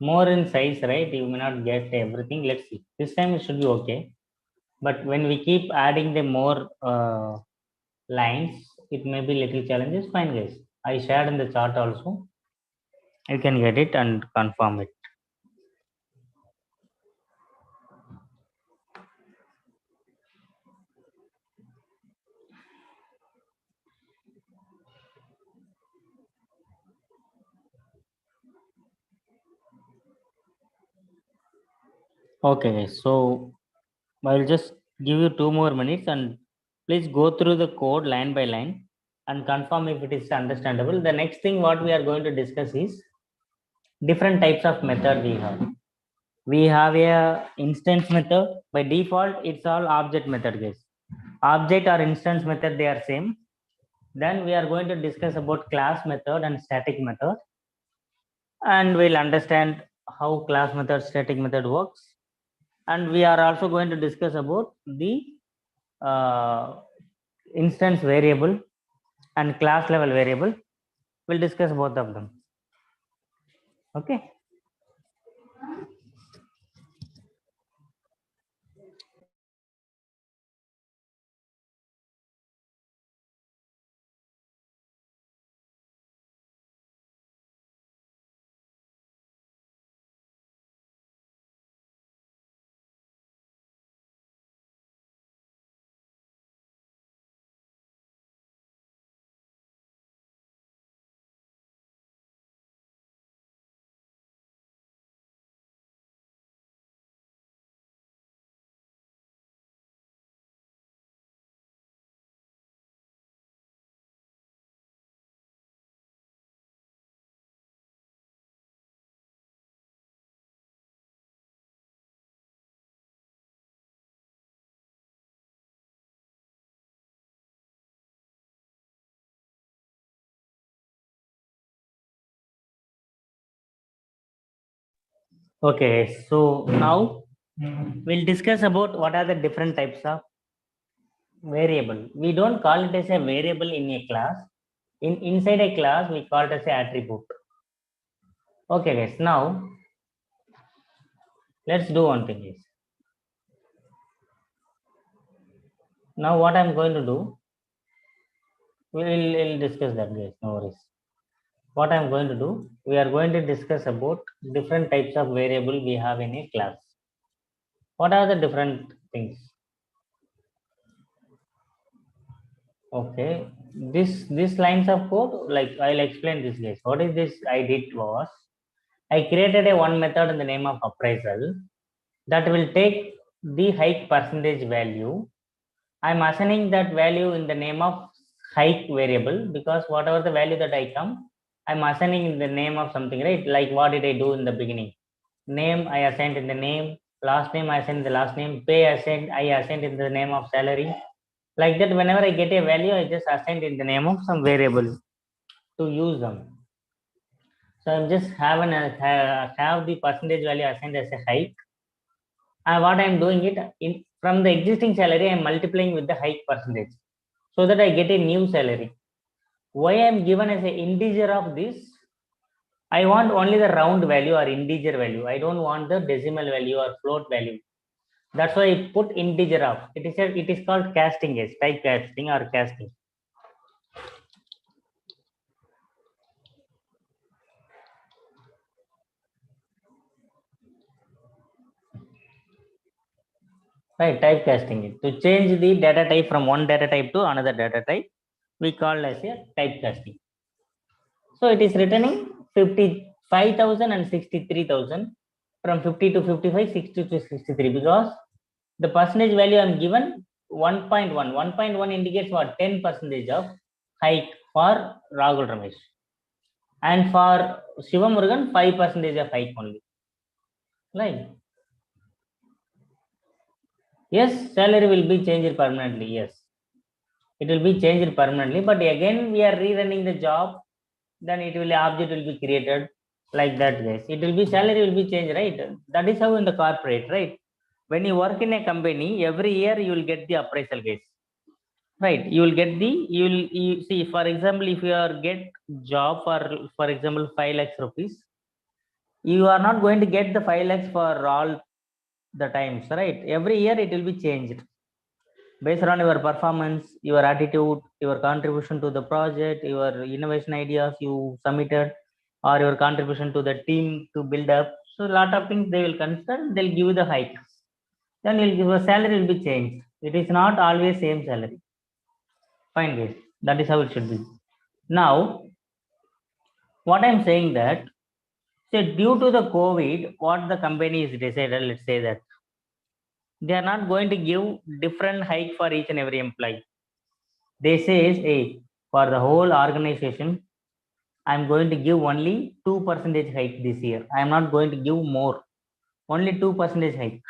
more in size, right? You may not get everything. Let's see. This time it should be okay. But when we keep adding the more lines, it may be little challenges. Fine guys. I shared in the chart also. You can get it and confirm it. Okay guys. So I'll just give you 2 more minutes and please go through the code line by line and confirm if it is understandable. The next thing what we are going to discuss is different types of method we have. We have a instance method. By default, it's all object method guys. Object or instance method, they are same. Then we are going to discuss about class method and static method. And we'll understand how class method, static method works. And we are also going to discuss about the uh, instance variable and class level variable. We'll discuss both of them. Okay. Okay, so now we'll discuss about what are the different types of variable. We don't call it as a variable in a class. Inside a class, we call it as a attribute. Okay, guys. Now let's do one thing. Is now what I'm going to do. We'll discuss that, guys. No worries. What I'm going to do. We are going to discuss about different types of variable we have in a class. What are the different things? Okay, this lines of code, like I'll explain this, guys. What is this? I did was I created a one method in the name of appraisal that will take the hike percentage value. I'm assigning that value in the name of hike variable because whatever the value that I come, I'm assigning in the name of something, right? Like what did I do in the beginning? Name I assigned in the name, last name I assigned the last name, pay I assigned in the name of salary. Like that, whenever I get a value, I just assign in the name of some variable to use them. So I'm just have the percentage value assigned as a hike. And what I'm doing it from the existing salary, I'm multiplying with the hike percentage so that I get a new salary. Why I'm given as an integer of this? I want only the round value or integer value. I don't want the decimal value or float value. That's why I put integer of. It is called casting as type casting or casting. Right, typecasting it. To change the data type from one data type to another data type, we call as a typecasting. So it is returning 55,000 and 63,000 from 50 to 55, 60 to 63 because the percentage value I'm given 1.1. 1.1 indicates what? 10 percentage of hike for Rahul Ramesh. And for Shiva Murugan, 5 percentage of hike only. Right. Yes, salary will be changed permanently. Yes. It will be changed permanently, but again we are rerunning the job, then it will object will be created like that, guys. It will be salary will be changed, right? That is how in the corporate, right? When you work in a company, every year you will get the appraisal, guys. Right, you will get the you see, for example, if you are get job for example 5 lakhs rupees, you are not going to get the 5 lakhs for all the times, right? Every year it will be changed based on your performance, your attitude, your contribution to the project, your innovation ideas you submitted, or your contribution to the team to build up. So a lot of things they will consider, they'll give you the hike. Then your salary will be changed. It is not always same salary. Fine, guys. That is how it should be. Now, what I'm saying that, say due to the COVID, what the company is decided, let's say that they are not going to give different hike for each and every employee. They says, hey, for the whole organization, I'm going to give only 2% hike this year. I'm not going to give more. Only 2% hike.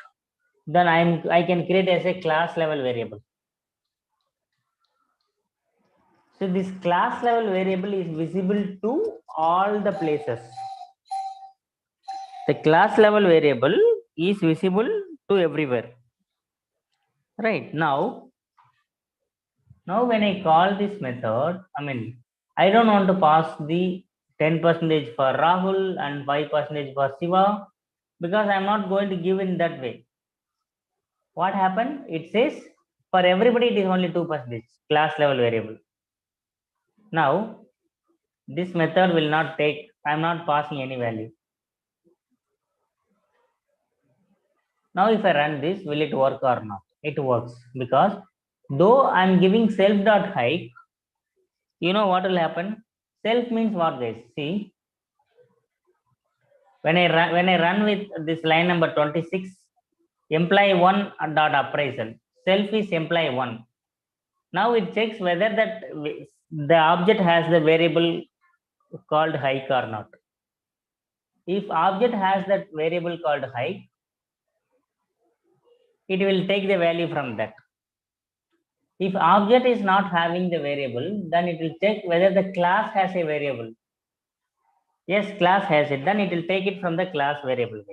Then I can create as a class level variable. So this class level variable is visible to all the places. The class level variable is visible to everywhere. Right now, when I call this method, I don't want to pass the 10% for Rahul and 5% for Shiva because I'm not going to give in that way. What happened? It says for everybody it is only 2% class level variable. Now, this method will not take, I'm not passing any value. Now, if I run this, will it work or not? It works because though I'm giving self.hike, you know what will happen? Self means what, guys? See, when I run with this line number 26, employee 1 dot appraisal, self is employee 1. Now it checks whether that the object has the variable called hike or not. If object has that variable called hike, it will take the value from that. If object is not having the variable, then it will check whether the class has a variable. Yes, class has it. Then it will take it from the class variable.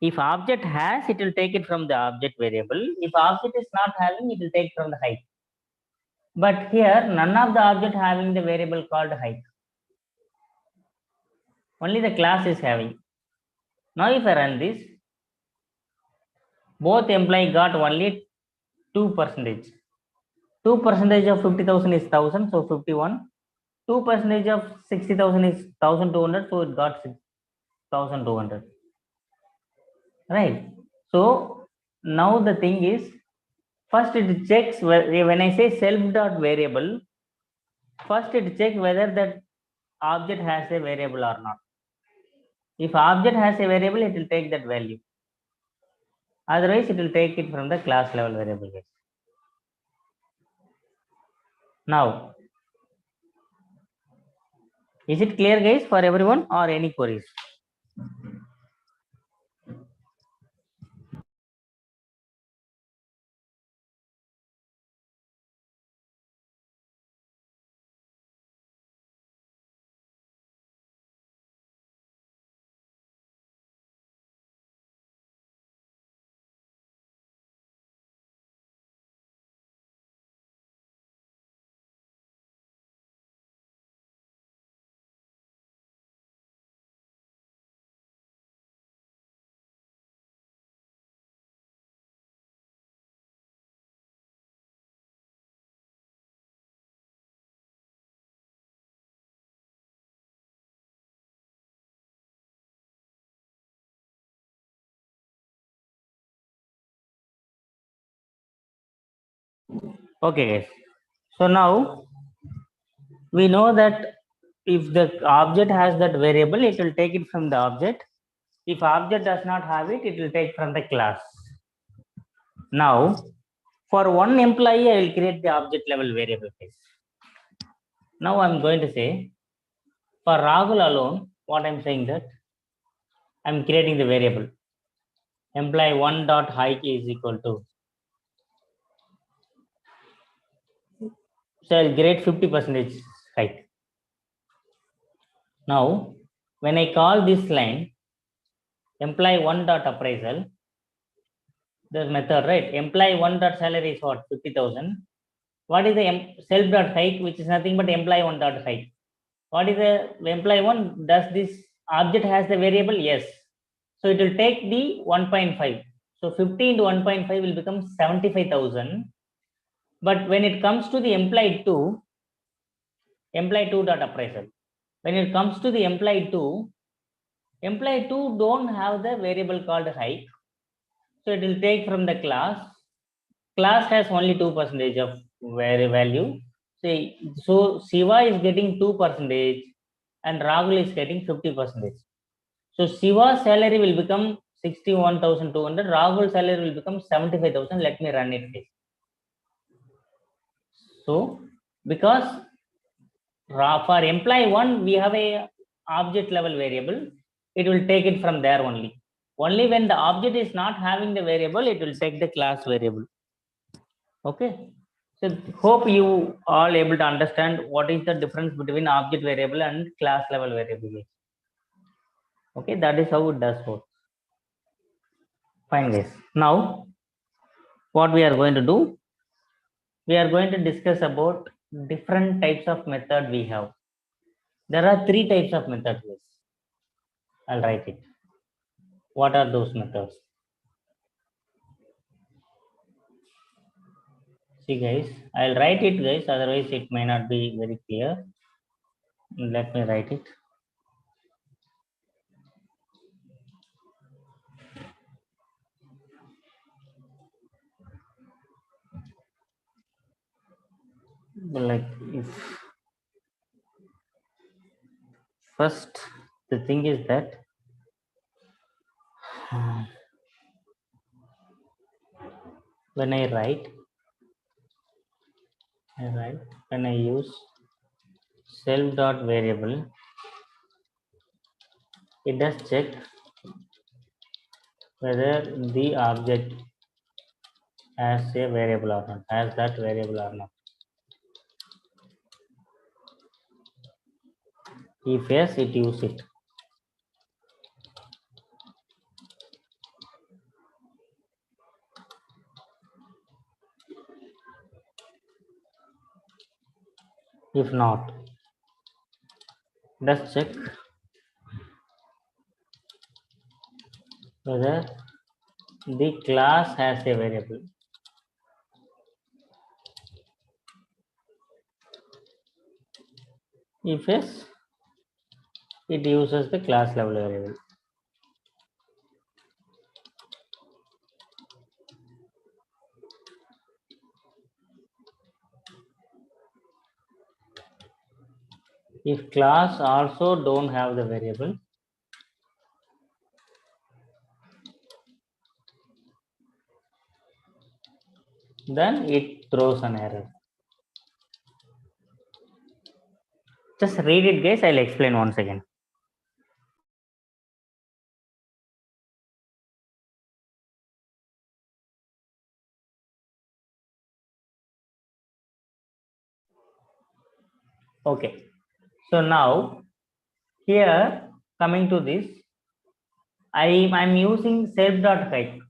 If object has, it will take it from the object variable. If object is not having, it will take from the height. But here, none of the object having the variable called height. Only the class is having. Now if I run this, both employee got only 2%. 2% of 50,000 is 1000, so 51. 2% of 60,000 is 1200, so it got 6,200. Right. So now the thing is, first it checks when I say self dot variable, first it checks whether that object has a variable or not. If object has a variable, it will take that value. Otherwise, it will take it from the class level variable. Now, is it clear, guys, for everyone, or any queries? Okay, guys. So now we know that if the object has that variable, it will take it from the object. If object does not have it, it will take from the class. Now, for one employee, I will create the object level variable. Now I'm going to say, for Rahul alone, what I'm saying that I'm creating the variable. Employee 1 dot height is equal to, so I'll create 50% height. Now, when I call this line, employee 1 dot appraisal, the method, right? Employee 1 dot salary is what? 50,000. What is the self dot height, which is nothing but employee 1 dot height? What is the employee 1? Does this object has the variable? Yes. So it will take the 1.5. So 50 into 1.5 will become 75,000. But when it comes to the employee 2 dot appraisal, when it comes to the employee 2 don't have the variable called height. So it will take from the class. Class has only 2% of value. So Siva is getting 2% and Rahul is getting 50%. So Siva's salary will become 61,200. Rahul's salary will become 75,000. Let me run it. So because for employee 1, we have a object level variable. It will take it from there only. Only when the object is not having the variable, it will take the class variable. Okay. So hope you all able to understand what is the difference between object variable and class level variable. Okay, that is how it does work. Fine, guys. Now, what we are going to do, we are going to discuss about different types of method we have. There are 3 types of methods. I'll write it. What are those methods? See, guys, I'll write it, guys. Otherwise, it may not be very clear. Let me write it. Like if first the thing is that when I write when I use self dot variable, it does check whether the object has a variable or not, has that variable or not. If yes, it use it. If not, let's check whether the class has a variable. If yes, it uses the class level variable. If class also don't have the variable, then it throws an error. Just read it, guys. I'll explain once again. Okay. So now here coming to this, I'm using self.height.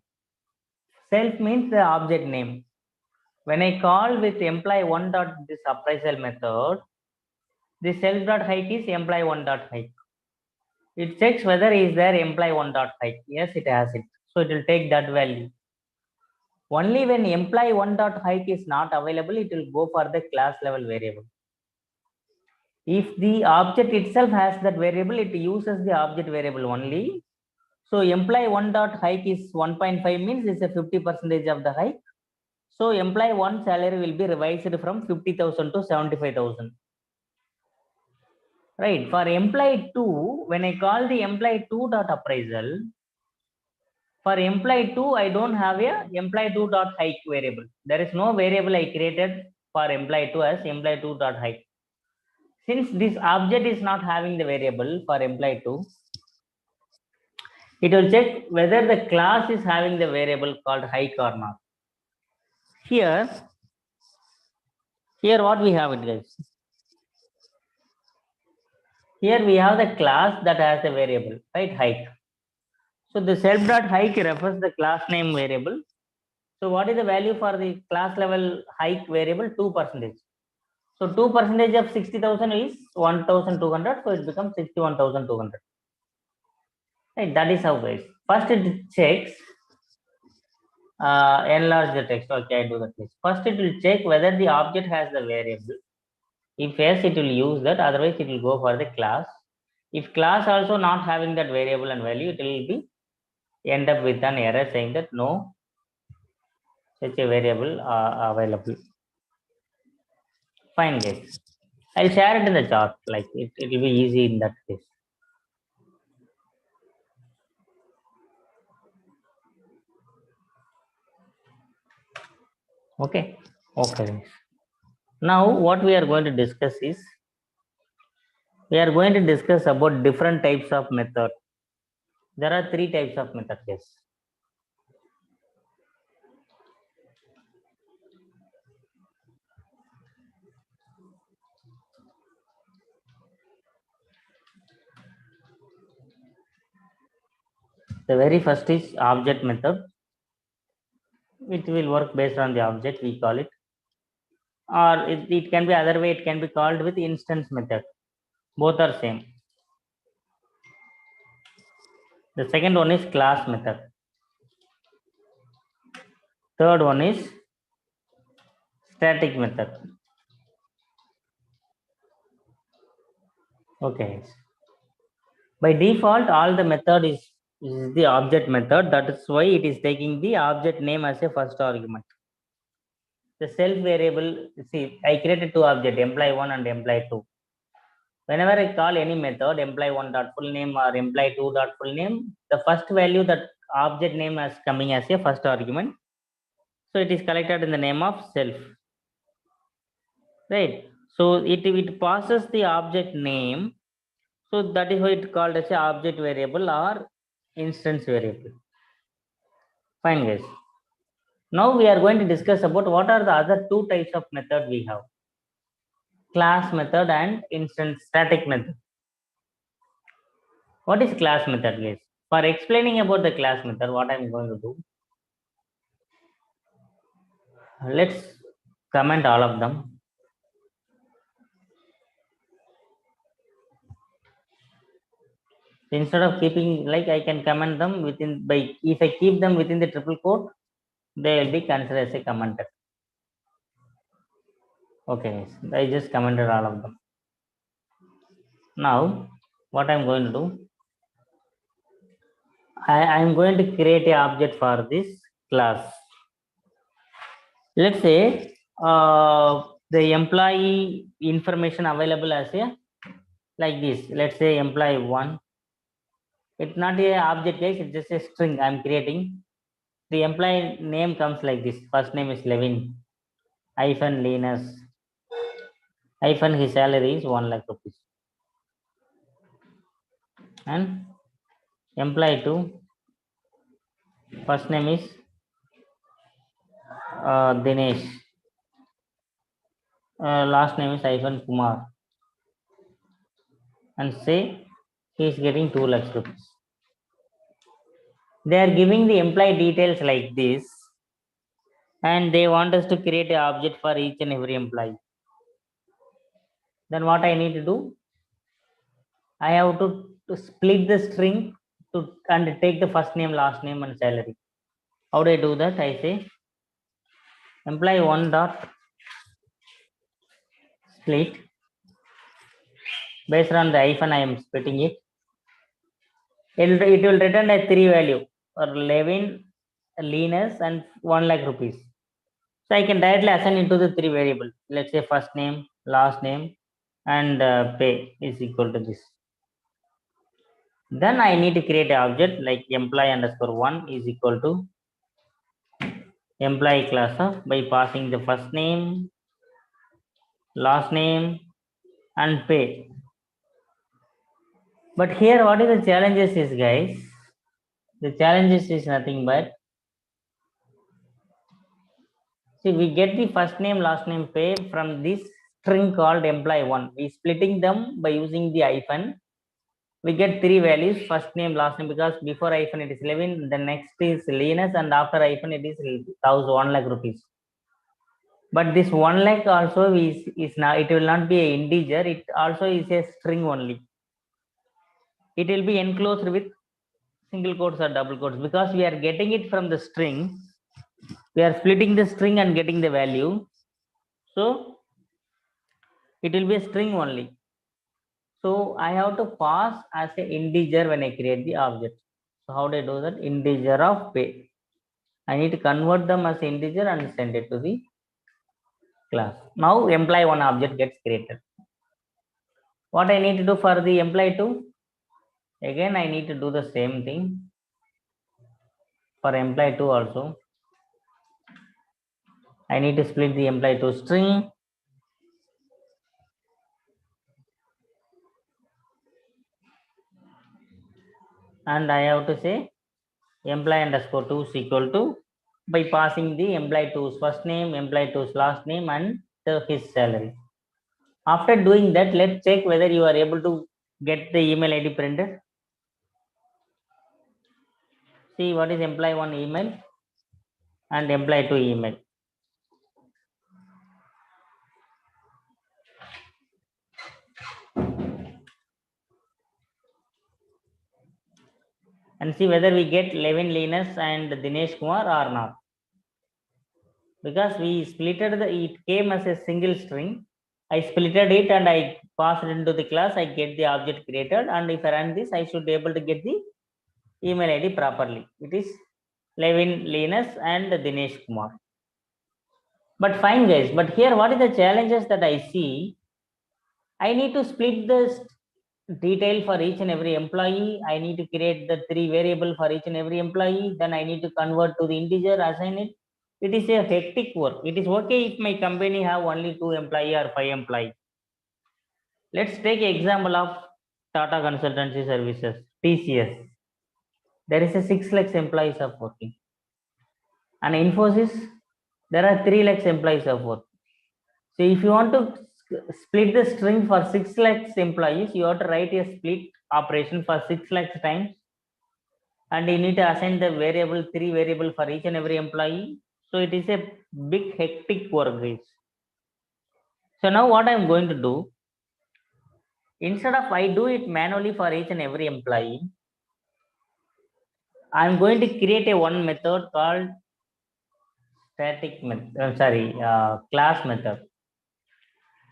Self means the object name. When I call with employee one dot this appraisal method, the self.height is employee one dot height. It checks whether is there employee one dot height. Yes, it has it. So it will take that value. Only when employee one dot height is not available, it will go for the class level variable. If the object itself has that variable, it uses the object variable only. So employee one dot hike is 1.5 means it's a 50% of the hike. So employee one salary will be revised from 50,000 to 75,000. Right. For employee two, when I call the employee two dot appraisal, for employee two, I don't have a employee two dot hike variable. There is no variable I created for employee two as employee two dot hike. Since this object is not having the variable for employee two, it will check whether the class is having the variable called hike or not. Here what we have it, guys. Here we have the class that has a variable, right? Hike. So the self.hike refers the class name variable. So what is the value for the class level hike variable? 2%. So 2% of 60,000 is 1,200. So it becomes 61,200. Right? That is how, guys. First it checks, enlarge the text. Okay, I do that. First it will check whether the object has the variable. If yes, it will use that. Otherwise, it will go for the class. If class also not having that variable and value, it will be end up with an error saying that no such a variable available. Fine, guys. I'll share it in the chart. Like it will be easy in that case. Okay. Okay. Now, what we are going to discuss is we are going to discuss about different types of method. There are three types of method. Yes. The very first is object method. It will work based on the object, we call it. Or it can be other way, it can be called with instance method. Both are same. The second one is class method. Third one is static method. Okay. By default, all the method is the object method. That is why it is taking the object name as a first argument. The self variable, see, I created two objects, employee one and employee two. Whenever I call any method, employee one dot full name or employee two dot full name, the first value that object name is coming as a first argument. So it is collected in the name of self. Right. So it passes the object name. So that is why it called as a object variable or instance variable. Fine, guys. Now we are going to discuss about what are the other two types of method we have. Class method and instance static method. What is class method, guys? For explaining about the class method, what I'm going to do, let's comment all of them. Instead of keeping, like, I can comment them within, by if I keep them within the triple quote, they will be considered as a commented. Okay, I just commented all of them. Now, what I'm going to do, I'm going to create an object for this class. Let's say the employee information available as a like this. Let's say employee 1. It's not a object, guys. It's just a string I'm creating. The employee name comes like this. First name is Levin hyphen Linus hyphen his salary is 1 lakh rupees. And employee 2, first name is Dinesh. Last name is hyphen Kumar. And say he is getting 2 lakhs rupees. They are giving the employee details like this, and they want us to create an object for each and every employee. Then what I need to do? I have to split the string and take the first name, last name, and salary. How do I do that? I say employee 1 dot split. Based on the hyphen, I am splitting it. It will return a 3 value or Levin, Linus, and 1 lakh rupees. So I can directly assign into the 3 variable. Let's say first name, last name, and pay is equal to this. Then I need to create an object like employee underscore 1 is equal to employee class of by passing the first name, last name, and pay. But here, what is the challenges is, guys? The challenges is nothing but, see, we get the first name, last name, pay from this string called employee 1. We splitting them by using the hyphen. We get 3 values, first name, last name, because before hyphen it is 11, the next is Linus, and after hyphen it is 1 lakh rupees. But this 1 lakh also is now, it will not be an integer, it also is a string only. It will be enclosed with single quotes or double quotes, because we are getting it from the string. We are splitting the string and getting the value. So it will be a string only. So I have to pass as an integer when I create the object. So how do I do that? Integer of pay. I need to convert them as integer and send it to the class. Now employee 1 object gets created. What I need to do for the employee 2? Again, I need to do the same thing for employee 2 also. I need to split the employee 2 string. And I have to say employee underscore 2 is equal to, by passing the employee 2's first name, employee 2's last name, and his salary. After doing that, let's check whether you are able to get the email ID printed. See what is employee 1 email and employee 2 email. And see whether we get Levin Linus and Dinesh Kumar or not. Because we splitted it came as a single string. I splitted it and I passed it into the class. I get the object created, and if I run this, I should be able to get the email ID properly. It is Levin Linus and Dinesh Kumar. But fine, guys. But here, what is the challenges that I see? I need to split the detail for each and every employee. I need to create the 3 variable for each and every employee. Then I need to convert to the integer, assign it. It is a hectic work. It is okay if my company have only 2 employee or 5 employee. Let's take an example of Tata Consultancy Services, TCS. There is a 6 lakhs employees of working. And Infosys, there are 3 lakhs employees of work. So if you want to split the string for 6 lakhs employees, you have to write a split operation for 6 lakhs times, and you need to assign the variable 3 variable for each and every employee. So it is a big hectic work, guys. So now what I'm going to do, instead of I do it manually for each and every employee, I'm going to create a one method called static method, class method.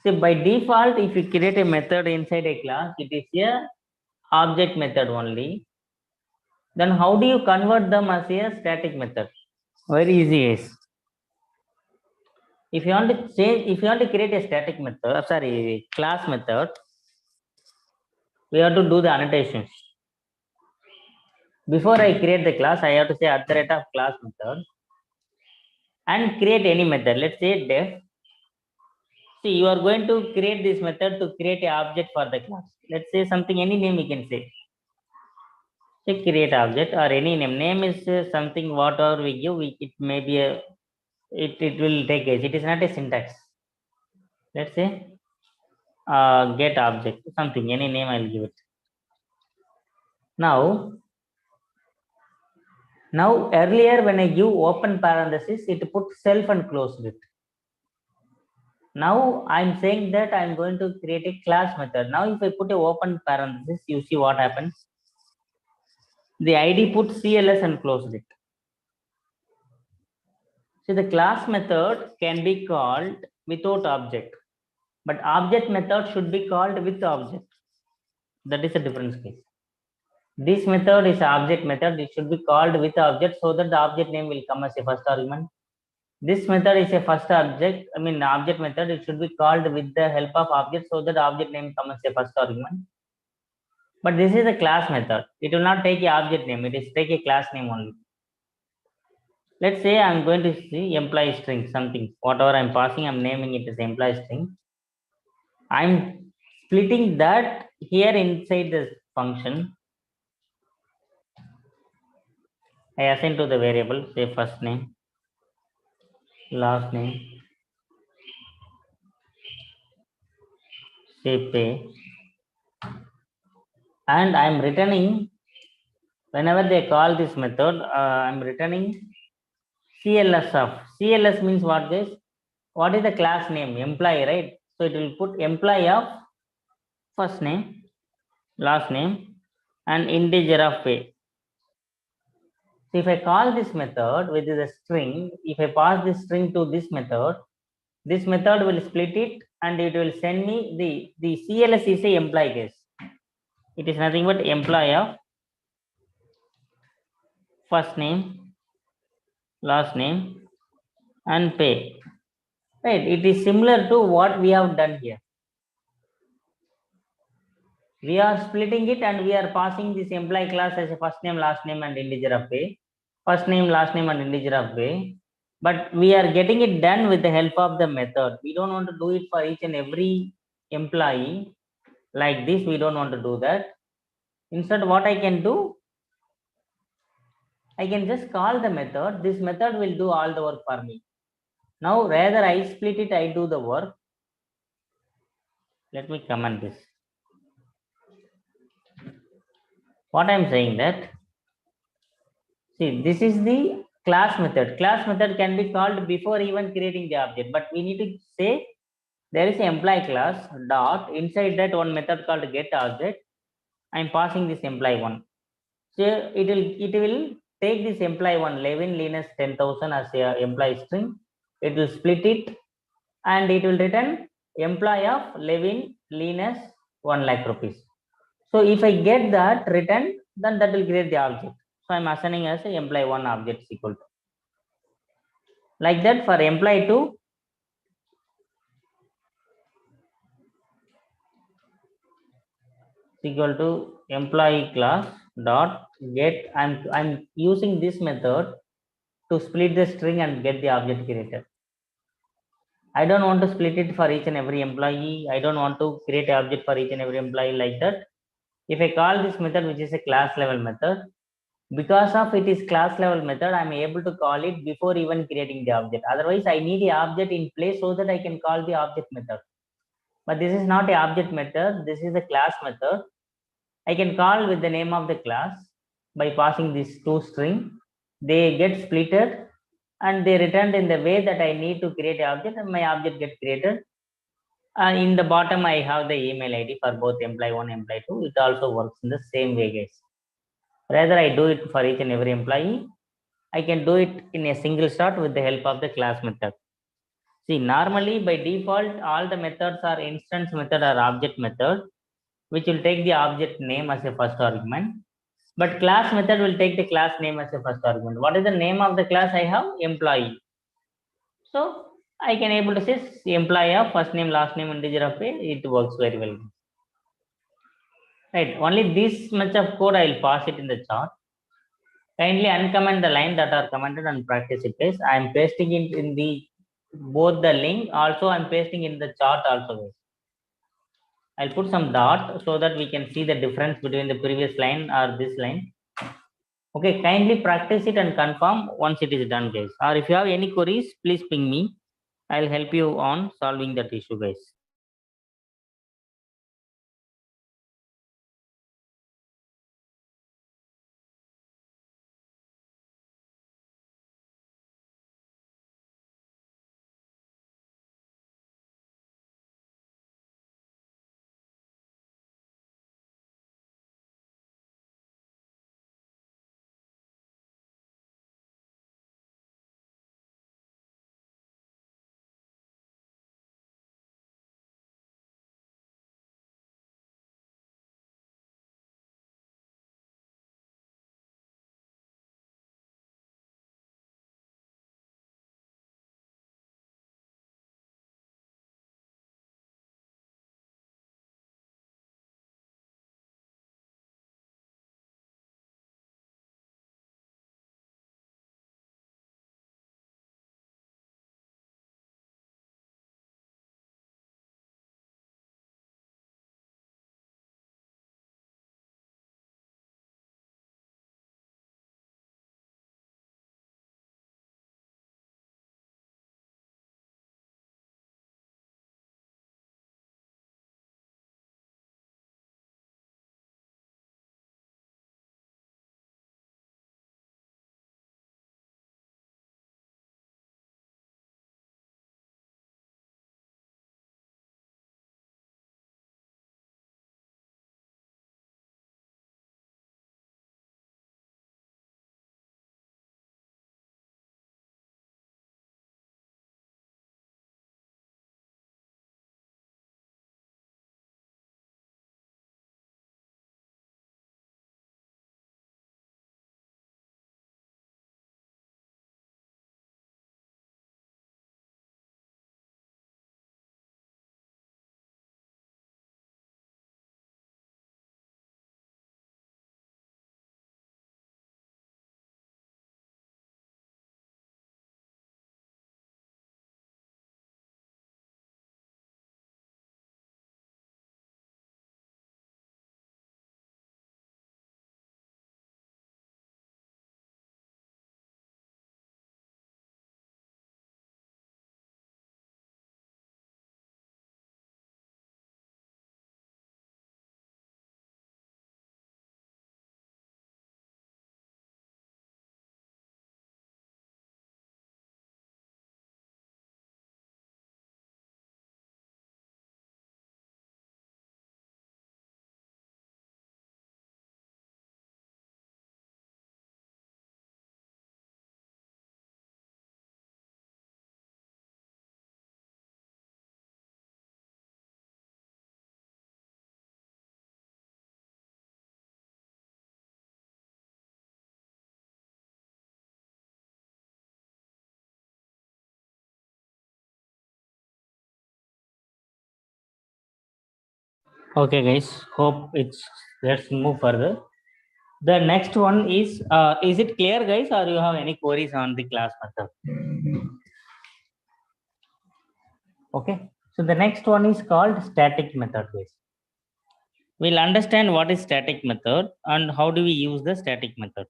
So by default, if you create a method inside a class, it is a object method only. Then how do you convert them as a static method? Very easy is. If you want to change, if you want to create a static method, class method, we have to do the annotations. Before I create the class, I have to say at the rate of class method and create any method. Let's say def. See, you are going to create this method to create an object for the class. Let's say something, any name you can say. Say create object or any name. Name is something whatever we give, it may be a, it will take age. It is not a syntax. Let's say get object, something, any name I'll give it. Now earlier when I give open parenthesis, it put self and closed it. Now I'm saying that I'm going to create a class method. Now if I put a open parenthesis, you see what happens. The ID put CLS and closed it. So the class method can be called without object, but object method should be called with object. That is a different case. This method is object method. It should be called with object so that the object name will come as a first argument. This method is a first object. Object method. It should be called with the help of object so that the object name comes as a first argument. But this is a class method. It will not take a object name. It is take a class name only. Let's say I'm going to see employee string, something, whatever I'm passing, I'm naming it as employee string. I'm splitting that here inside this function. I assign to the variable, say first name, last name, say pay, and I'm returning, whenever they call this method, I'm returning CLS of. CLS means what, guys? What is the class name? Employee, right? So it will put employee of first name, last name, and integer of pay. So if I call this method with the string, if I pass this string to this method will split it and it will send me the CLS is a employee case. It is nothing but employee of first name, last name, and pay. Right? It is similar to what we have done here. We are splitting it and we are passing this employee class as a first name, last name, and integer of pay. First name, last name, and integer of pay. But we are getting it done with the help of the method. We don't want to do it for each and every employee like this. We don't want to do that. Instead, what I can do, I can just call the method. This method will do all the work for me. Now, rather I split it, I do the work. Let me comment this. What I'm saying that, see, this is the class method. Class method can be called before even creating the object, but we need to say there is an employee class dot inside that one method called get object. I'm passing this employee one. So it will take this employee one, Levin Linus 10,000 as a employee string. It will split it and it will return employee of Levin Linus 1 lakh rupees. So if I get that return, then that will create the object. So I'm assigning as a employee one object is equal to. Like that for employee two, equal to employee class dot get. I'm using this method to split the string and get the object created. I don't want to split it for each and every employee. I don't want to create an object for each and every employee like that. If I call this method, which is a class level method, because of it is class level method, I'm able to call it before even creating the object. Otherwise, I need the object in place so that I can call the object method. But this is not a object method. This is a class method. I can call with the name of the class by passing these two string. They get splitted and they returned in the way that I need to create an object and my object gets created. In the bottom, I have the email ID for both employee 1, employee 2. It also works in the same way, guys. Rather, I do it for each and every employee. I can do it in a single shot with the help of the class method. See, normally by default, all the methods are instance method or object method, which will take the object name as a first argument. But class method will take the class name as a first argument. What is the name of the class I have? Employee. So I can able to say employee of first name, last name, integer of pay. It works very well. Right. Only this much of code I will pass it in the chart. Kindly uncomment the line that are commented and practice it, guys. I am pasting it in the both the link. Also, I'm pasting in the chart also, guys. I'll put some dot so that we can see the difference between the previous line or this line. Okay, kindly practice it and confirm once it is done, guys. Or if you have any queries, please ping me. I'll help you on solving that issue, guys. Okay, guys. Hope it's let's move further. The next one is it clear, guys, or you have any queries on the class method? Okay. So the next one is called static method, guys. We'll understand what is static method and how do we use the static method.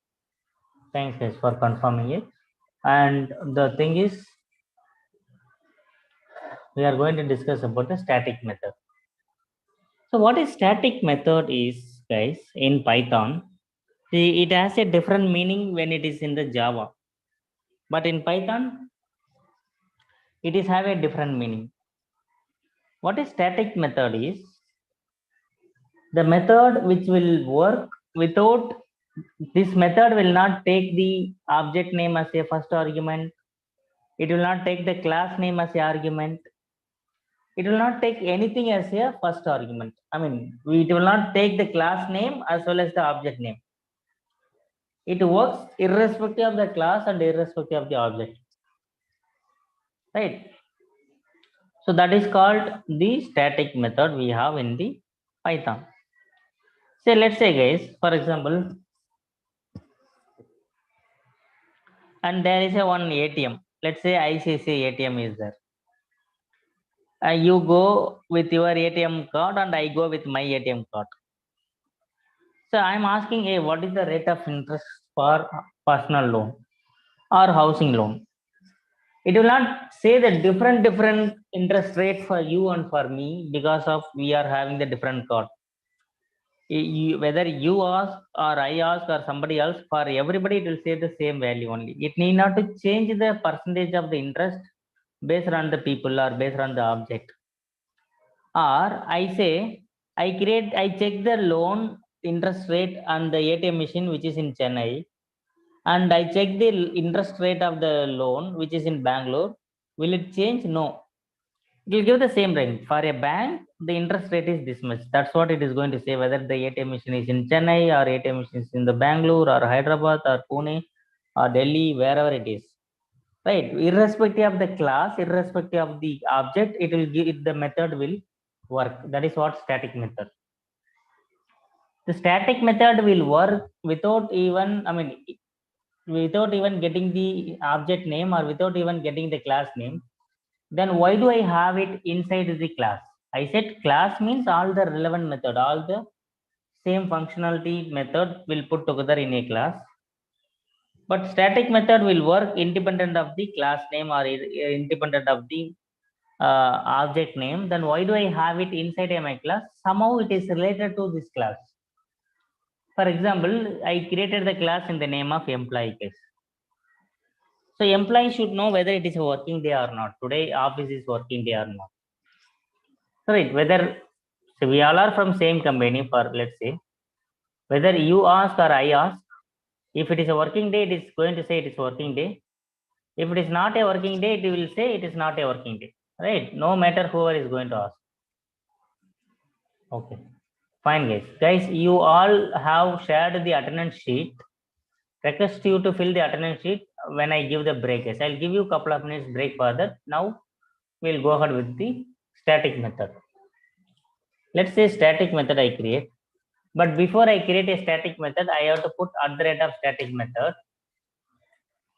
Thanks, guys, for confirming it. And the thing is, we are going to discuss about the static method. So what is static method is, guys, in Python, it has a different meaning when it is in the Java. But in Python, it is have a different meaning. What a static method is? The method which will work without, this method will not take the object name as a first argument. It will not take the class name as a argument. It will not take anything as a first argument. I mean, it will not take the class name as well as the object name. It works irrespective of the class and irrespective of the object. Right? So that is called the static method we have in the Python. Say, let's say guys, for example, and there is a one ATM. Let's say ICC ATM is there. You go with your ATM card and I go with my ATM card. So I'm asking, hey, what is the rate of interest for personal loan or housing loan? It will not say the different interest rate for you and for me because of we are having the different card. Whether you ask or I ask or somebody else, for everybody it will say the same value only. It need not to change the percentage of the interest based on the people or based on the object. Or I say, I check the loan interest rate on the ATM machine which is in Chennai, and I check the interest rate of the loan which is in Bangalore. Will it change? No. It will give the same rate. For a bank, the interest rate is this much. That's what it is going to say, whether the ATM machine is in Chennai or ATM machine is in the Bangalore or Hyderabad or Pune or Delhi, wherever it is. Right. Irrespective of the class, irrespective of the object, it will give the method will work. That is what static method. The static method will work without even, without even getting the object name or without even getting the class name. Then why do I have it inside the class? I said class means all the relevant method, all the same functionality method will put together in a class. But static method will work independent of the class name or independent of the object name. Then why do I have it inside my class? Somehow it is related to this class. For example, I created the class in the name of employee case. So employee should know whether it is a working day or not. Today office is working day or not. Right, whether, so we all are from same company, for let's say, whether you ask or I ask, if it is a working day, it is going to say it is working day. If it is not a working day, it will say it is not a working day. Right? No matter whoever is going to ask. Okay. Fine, guys. Guys, you all have shared the attendance sheet. Request you to fill the attendance sheet when I give the break. Yes, I'll give you a couple of minutes break for that. Now we'll go ahead with the static method. Let's say static method I create. But before I create a static method, I have to put at the rate of static method.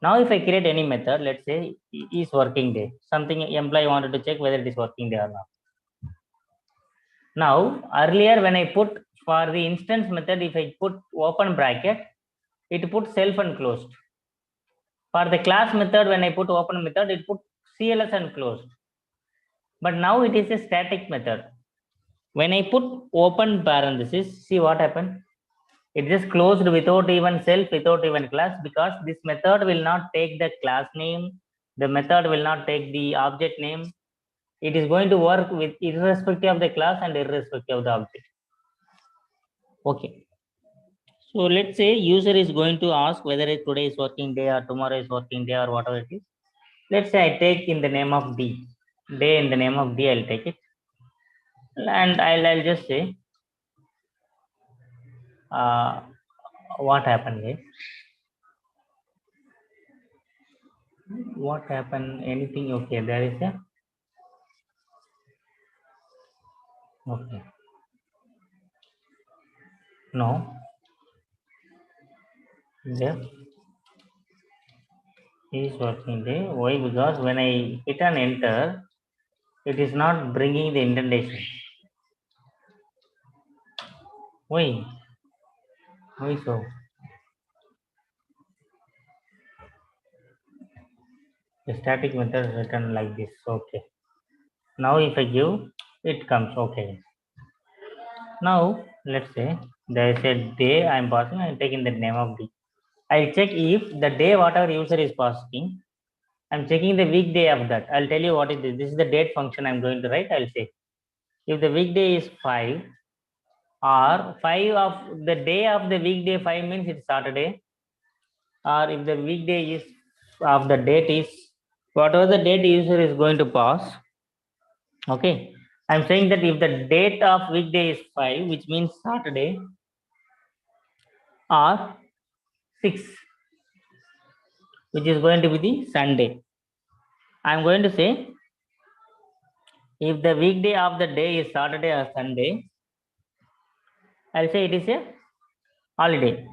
Now, if I create any method, let's say is working day, something employee wanted to check whether it is working day or not. Now, earlier when I put for the instance method, if I put open bracket, it put self and closed. For the class method, when I put open method, it put CLS and closed. But now it is a static method. When I put open parenthesis, see what happened? It just closed without even self, without even class, because this method will not take the class name. The method will not take the object name. It is going to work with irrespective of the class and irrespective of the object. Okay. So let's say user is going to ask whether today is working day or tomorrow is working day or whatever it is. Let's say I take in the name of D. Day in the name of D, I'll take it. And I'll just say what happened is. What happened? Anything? Okay, there is a. Okay. No. There is working day. Why? Because when I hit an enter, it is not bringing the indentation. Why? Why so? The static method is written like this. Okay. Now if I give, it comes. Okay. Now let's say there is a day I'm passing. I'm taking the name of D. I'll check if the day whatever user is passing. I'm checking the weekday of that. I'll tell you what is this. This is the date function I'm going to write. I'll say If the weekday is 5, or 5 of the day of the weekday 5 means it's Saturday, or if the weekday is of the date is whatever the date user is going to pass. Okay, I'm saying that if the date of weekday is 5, which means Saturday, or 6, which is going to be the Sunday, I'm going to say if the weekday of the day is Saturday or Sunday, I'll say it is a holiday.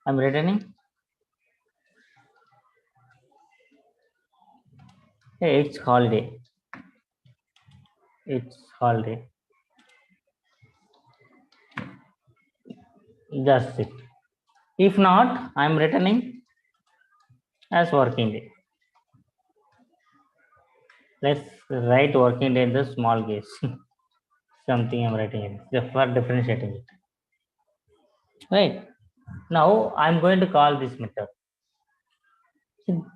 I'm returning. Hey, it's holiday. It's holiday. Just it. If not, I'm returning as working day. Let's write working day in the small case. Something I'm writing in for differentiating it. Right. Now I'm going to call this method.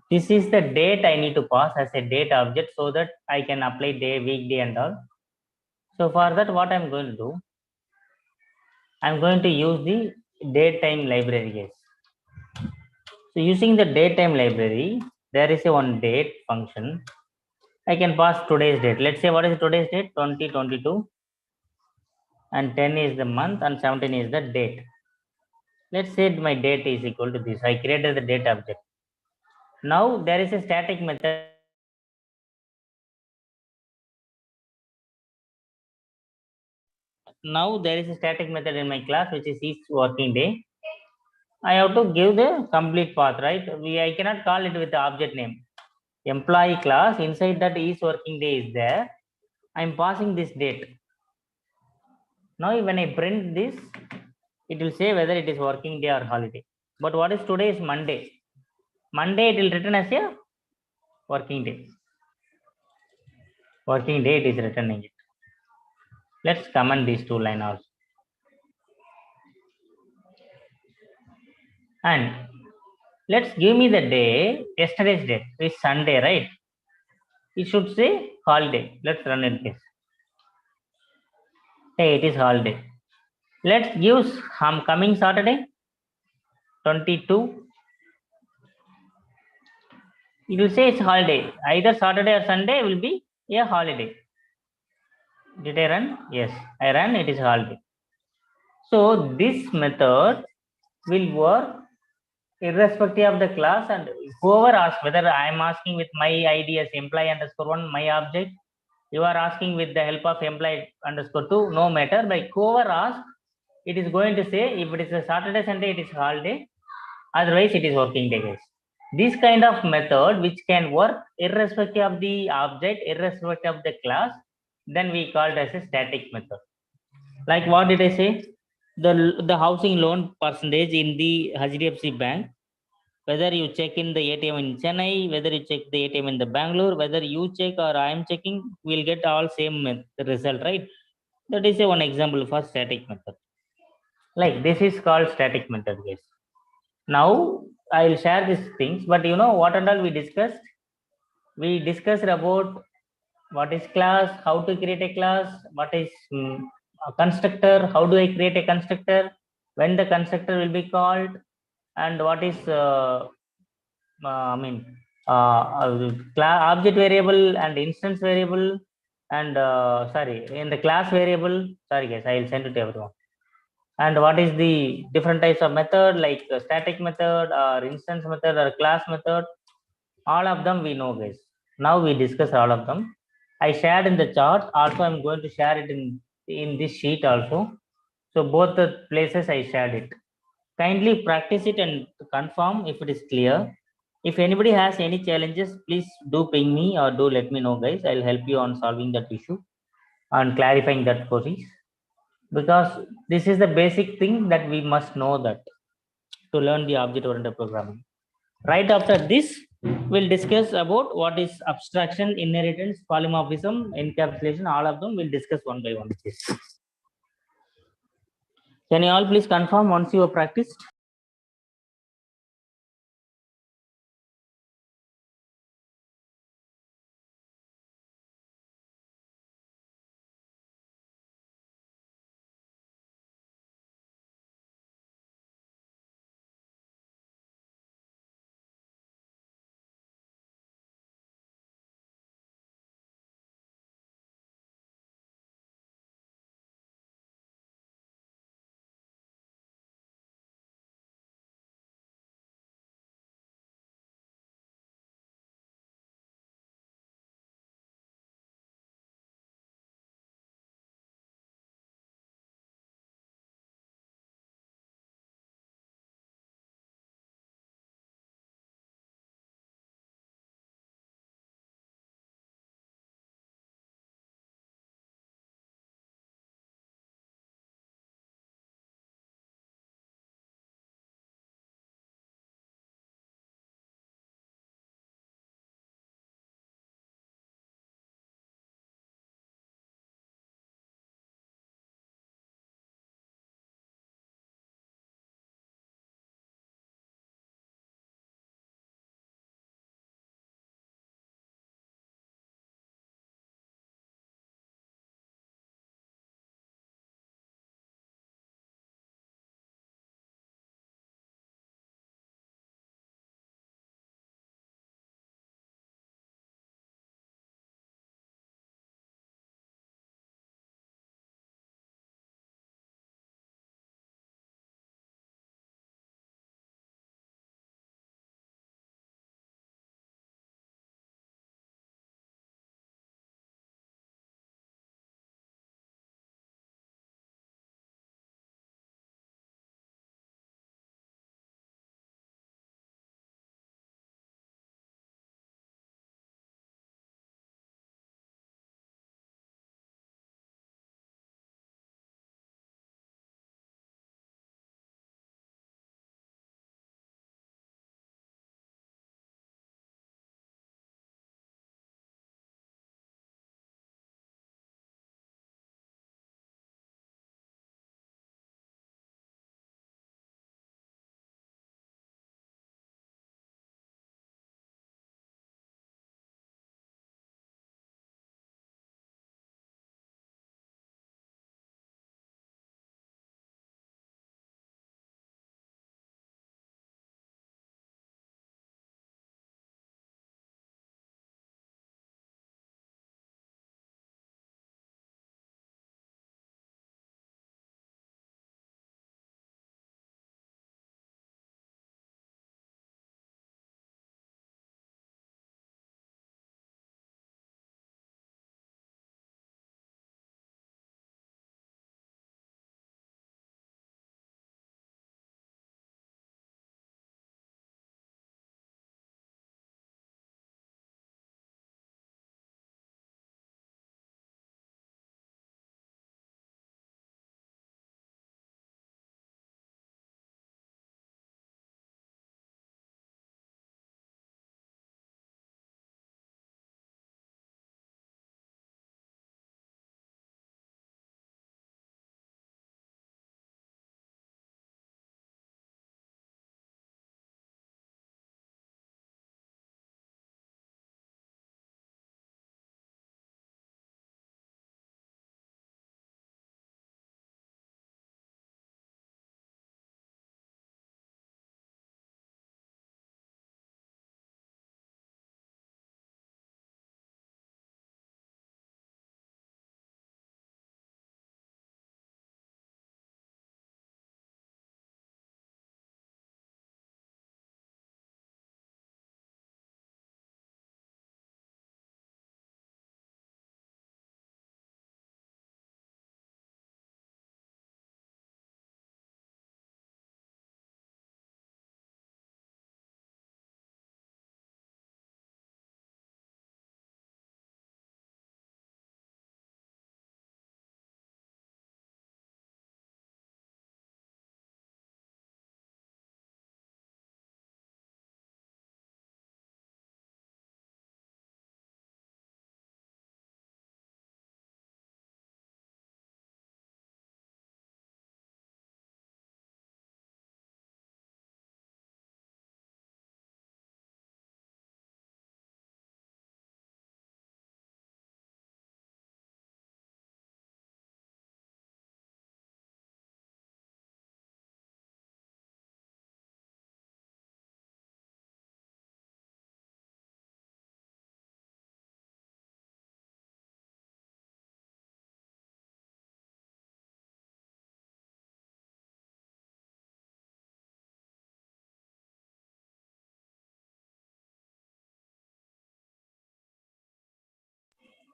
This is the date I need to pass as a date object so that I can apply day, weekday and all. So for that, what I'm going to do, I'm going to use the datetime library, guys. So using the datetime library, there is a one date function. I can pass today's date. Let's say what is today's date? 2022. And 10 is the month and 17 is the date. Let's say my date is equal to this. I created the date object. Now there is a static method. Now there is a static method in my class which is each working day. I have to give the complete path, right? I cannot call it with the object name. Employee class, inside that each working day is there. I'm passing this date. Now when I print this, it will say whether it is working day or holiday. But what is today is Monday. Monday it will return as a working day. Working day it is returning it. Let's comment these two lines also. And let's give me the day, yesterday's date is Sunday, right? It should say holiday. Let's run it this. Hey, it is holiday. Let's give coming Saturday, 22. It will say it's holiday. Either Saturday or Sunday will be a holiday. Did I run? Yes, I ran. It is holiday. So this method will work irrespective of the class, and whoever asks, whether I am asking with my ID as employee underscore one, my object, you are asking with the help of employee underscore two, no matter. By whoever asks, it is going to say if it is a Saturday, Sunday, it is holiday. Otherwise, it is working day, guys. This kind of method which can work irrespective of the object, irrespective of the class, then we call it as a static method. Like what did I say? The housing loan percentage in the HDFC bank, whether you check in the ATM in Chennai, whether you check the ATM in the Bangalore, whether you check or I am checking, we'll get all same result, right? That is a one example for static method. Like this is called static method, guys. Now I'll share these things, but you know what and all we discussed? We discussed about what is class, how to create a class, what is a constructor, how do I create a constructor, when the constructor will be called, and what is I mean object variable and instance variable, and sorry, in the class variable. Sorry guys, I will send it to everyone. And what is the different types of method, like static method or instance method or class method? All of them we know, guys. Now we discuss all of them. I shared in the chart. Also, I'm going to share it in this sheet also. So both the places I shared it. Kindly practice it and confirm if it is clear. If anybody has any challenges, please do ping me or do let me know, guys. I'll help you on solving that issue and clarifying that queries. Because this is the basic thing that we must know that to learn the object-oriented programming. Right after this, we'll discuss about what is abstraction, inheritance, polymorphism, encapsulation. All of them we'll discuss one by one. Can you all please confirm once you have practiced?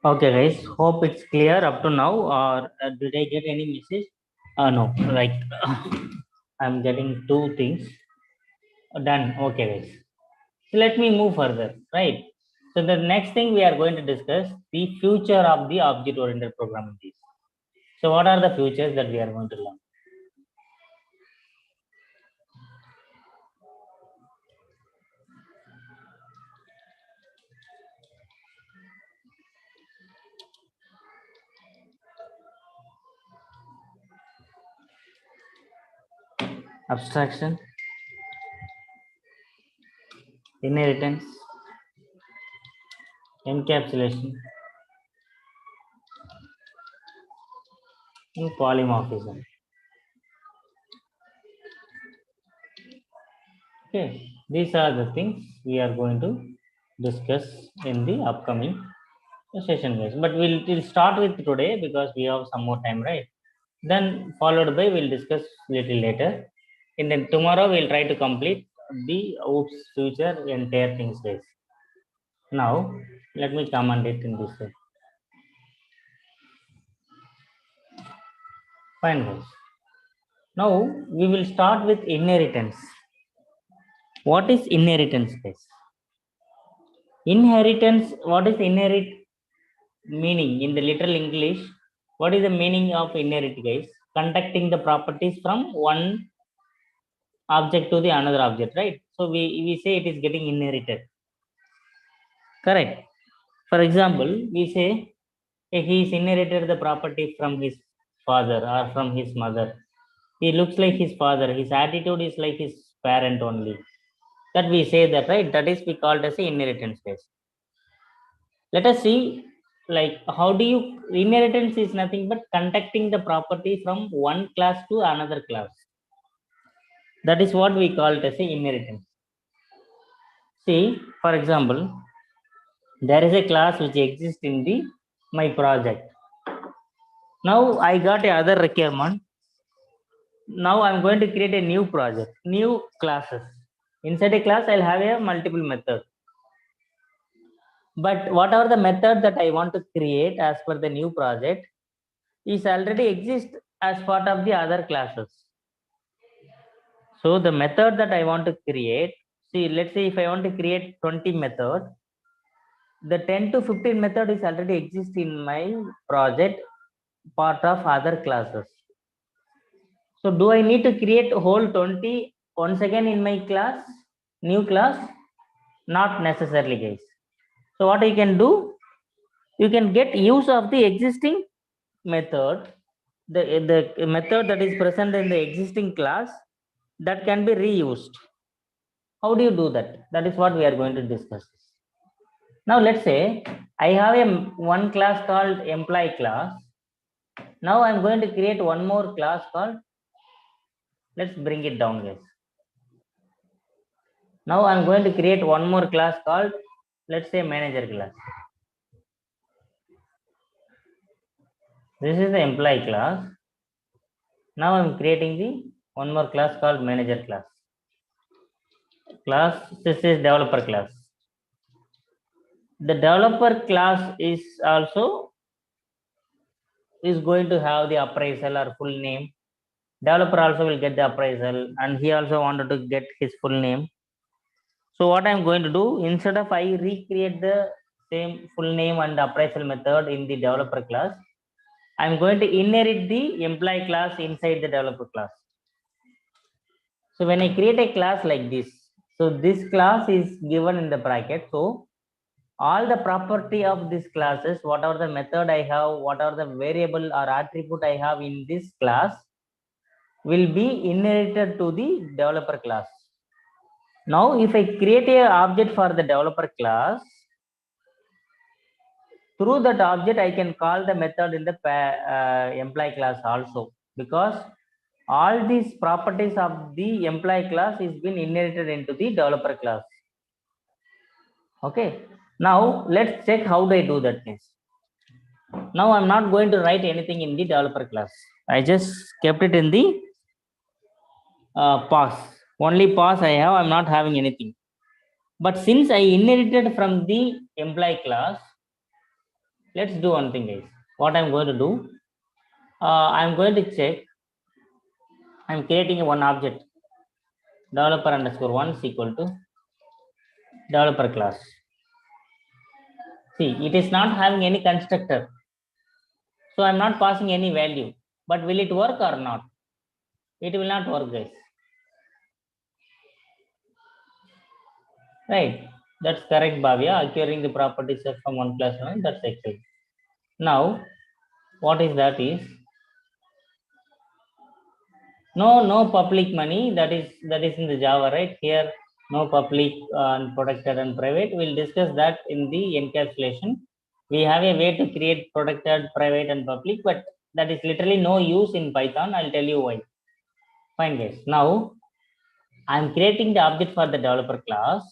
Okay, guys. Hope it's clear up to now. Or did I get any message? No. Like I'm getting two things done. Okay, guys. So let me move further. Right. So the next thing we are going to discuss the future of the object-oriented programming is. So what are the futures that we are going to learn? Abstraction, inheritance, encapsulation, and polymorphism. Okay, these are the things we are going to discuss in the upcoming session, guys. But we'll start with today because we have some more time, right? Then followed by we'll discuss little later. And then tomorrow we'll try to complete the OOPS future entire things, guys. Now let me comment it in this way. Fine, guys. Now we will start with inheritance. What is inheritance, guys? Inheritance, what is inherit meaning in the literal English? What is the meaning of inherit, guys? Conducting the properties from one object to the another object, right? So we say it is getting inherited. Correct. For example, we say he is inherited the property from his father or from his mother. He looks like his father. His attitude is like his parent only. That we say that, right? That is we called as a inheritance case. Let us see, like how do you inheritance is nothing but conducting the property from one class to another class. That is what we call it as a inheritance. See, for example, there is a class which exists in the my project. Now I got a other requirement. Now I'm going to create a new project, new classes. Inside a class, I'll have a multiple method. But whatever the method that I want to create as per the new project is already exist as part of the other classes. So the method that I want to create, see, let's say if I want to create 20 method, the 10 to 15 method is already exist in my project part of other classes. So do I need to create whole 20 once again in my class, new class? Not necessarily, guys. So what you can do, you can get use of the existing method, the method that is present in the existing class that can be reused. How do you do that? That is what we are going to discuss. Now let's say I have a one class called employee class. Now I'm going to create one more class called, let's bring it down, guys. Now I'm going to create one more class called, let's say, manager class. This is the employee class. Now I'm creating the one more class called manager class. This is developer class. The developer class is also is going to have the appraisal or full name. Developer also will get the appraisal, and he also wanted to get his full name. So what I'm going to do, instead of I recreate the same full name and appraisal method in the developer class, I'm going to inherit the employee class inside the developer class. So when I create a class like this, so this class is given in the bracket. So all the property of this classes, whatever the method I have, whatever the variable or attribute I have in this class will be inherited to the developer class. Now, if I create a object for the developer class, through that object, I can call the method in the employee class also, because all these properties of the employee class is been inherited into the developer class. Okay. Now, let's check how do I do that. Now I'm not going to write anything in the developer class. I just kept it in the pass. Only pass I have, I'm not having anything. But since I inherited from the employee class, let's do one thing, guys. What I'm going to do, I'm going to check. I'm creating one object, developer underscore one is equal to developer class. See, it is not having any constructor. So I'm not passing any value. But will it work or not? It will not work, guys. Right. That's correct, Bhavya. Acquiring the properties from one class one, that's Excel. Now, what is that is no public money. That is in the Java, right? Here, no public and protected and private. We'll discuss that in the encapsulation. We have a way to create protected, private, and public, but that is literally no use in Python. I'll tell you why. Fine, guys. Now, I'm creating the object for the developer class,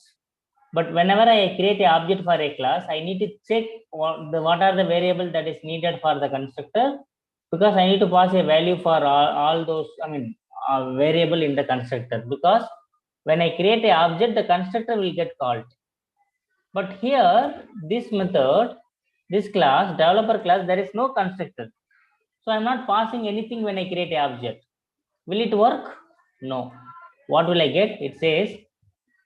but whenever I create an object for a class, I need to check what are the variables that is needed for the constructor, because I need to pass a value for all those, variable in the constructor, because when I create an object, the constructor will get called. But here, this method, this class, developer class, there is no constructor. So I'm not passing anything when I create an object. Will it work? No. What will I get? It says,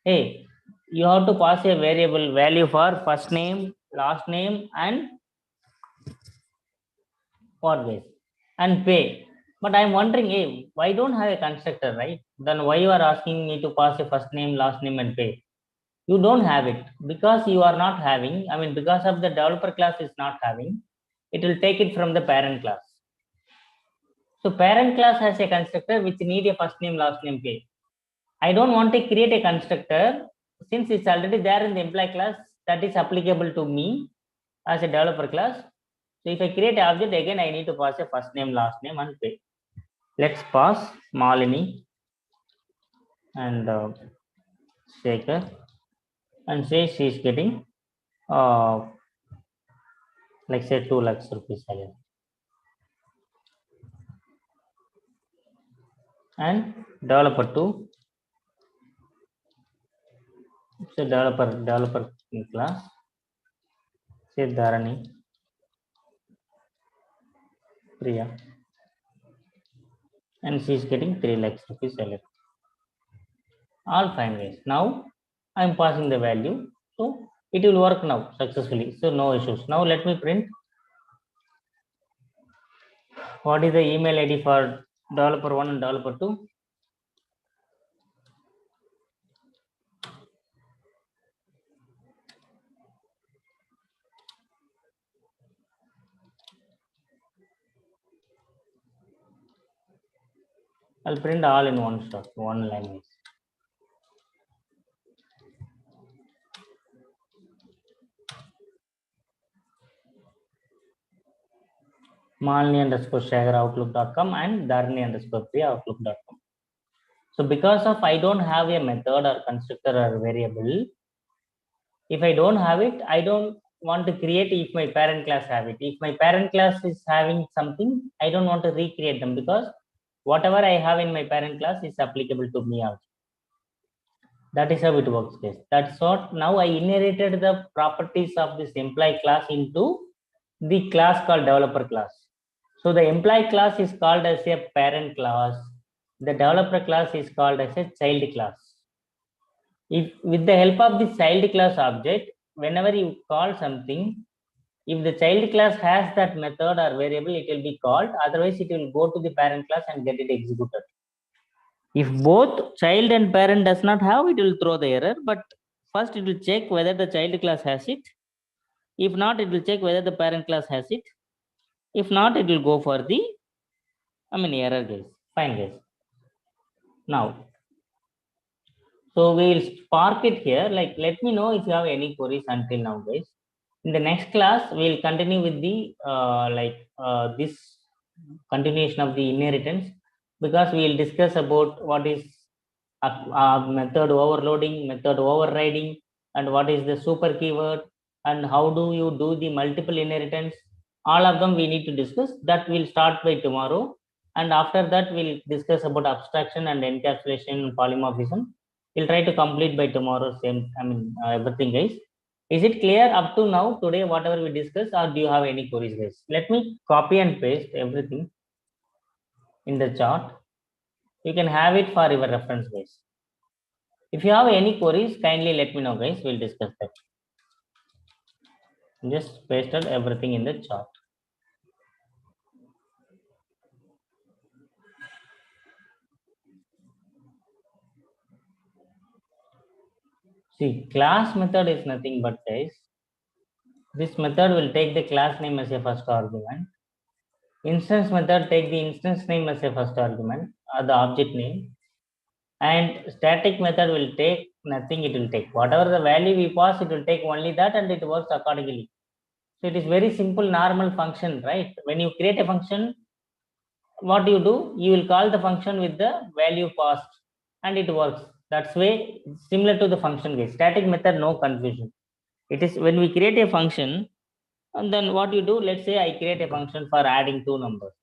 hey, you have to pass a variable value for first name, last name, and what this? And pay. But I'm wondering, hey, why don't have a constructor, right? Then why you are asking me to pass a first name, last name, and pay? You don't have it because you are not having, because of the developer class is not having, it will take it from the parent class. So parent class has a constructor which need a first name, last name, pay. I don't want to create a constructor since it's already there in the employee class that is applicable to me as a developer class. So if I create an object, again, I need to pass a first name, last name, and pay. Let's pass Malini and Shekhar and say she's getting like say 2 lakhs rupees salary. And developer 2, say developer class, say Dharani, Priya, and she's getting 3 lakhs rupees salary. All fine, guys. Now I'm passing the value, so it will work now successfully. So no issues. Now let me print. What is the email ID for developer 1 and developer 2? I'll print all in one shot, one line. Malini underscore Shagar outlook.com and Dharani underscore Priya outlook.com. So because of I don't have a method or constructor or variable, if I don't have it, I don't want to create if my parent class have it. If my parent class is having something, I don't want to recreate them because whatever I have in my parent class is applicable to me also. That is how it works, guys. That's what now I inherited the properties of this employee class into the class called developer class. So the employee class is called as a parent class. The developer class is called as a child class. If with the help of the child class object, whenever you call something, if the child class has that method or variable, it will be called. Otherwise, it will go to the parent class and get it executed. If both child and parent does not have, it will throw the error. But first, it will check whether the child class has it. If not, it will check whether the parent class has it. If not, it will go for the error, guys. Fine, guys. Now, so we'll park it here. Like, let me know if you have any queries until now, guys. In the next class, we'll continue with the this continuation of the inheritance, because we'll discuss about what is method overloading, method overriding, and what is the super keyword, and how do you do the multiple inheritance. All of them we need to discuss. That will start by tomorrow, and after that we'll discuss about abstraction and encapsulation and polymorphism. We'll try to complete by tomorrow. Same, everything, guys. Is it clear up to now today whatever we discussed, or do you have any queries, guys? Let me copy and paste everything in the chart. You can have it for your reference, guys. If you have any queries, kindly let me know, guys. We'll discuss that. Just pasted everything in the chart. See, class method is nothing but, guys, this method will take the class name as a first argument. Instance method take the instance name as a first argument, or the object name. And static method will take nothing, it will take whatever the value we pass, it will take only that, and it works accordingly. So it is very simple normal function, right? When you create a function, what you do, you will call the function with the value passed, and it works. That's way similar to the function, guys. Static method, no confusion. It is when we create a function, and then what you do, let's say I create a function for adding two numbers.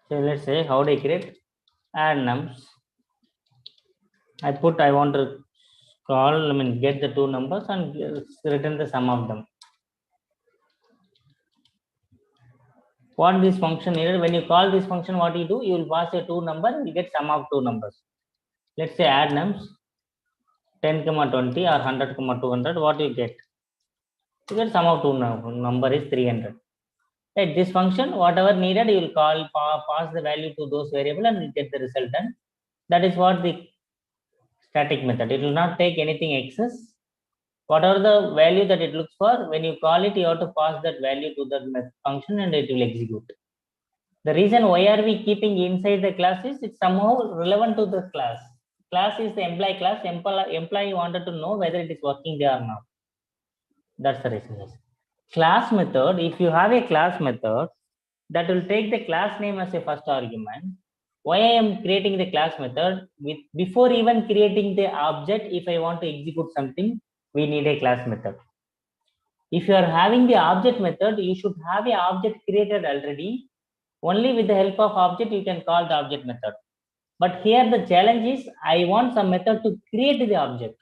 So let's say how do I create add nums. I want to call, get the two numbers and return the sum of them. What this function needed, when you call this function, what you do, you will pass a two number, you get sum of two numbers. Let's say add nums 10, 20 or 100, 200, what you get? You get sum of two number is 300. Right, this function, whatever needed, you will call, pass the value to those variable and you get the result done. That is what the static method. It will not take anything excess. Whatever the value that it looks for, when you call it, you have to pass that value to the function and it will execute. The reason why are we keeping inside the class is it's somehow relevant to the class. Class is the employee class. Employee wanted to know whether it is working there or not. That's the reason. Class method, if you have a class method, that will take the class name as a first argument. Why I am creating the class method? Before even creating the object, if I want to execute something, we need a class method. If you are having the object method, you should have a object created already. Only with the help of object, you can call the object method. But here the challenge is, I want some method to create the object.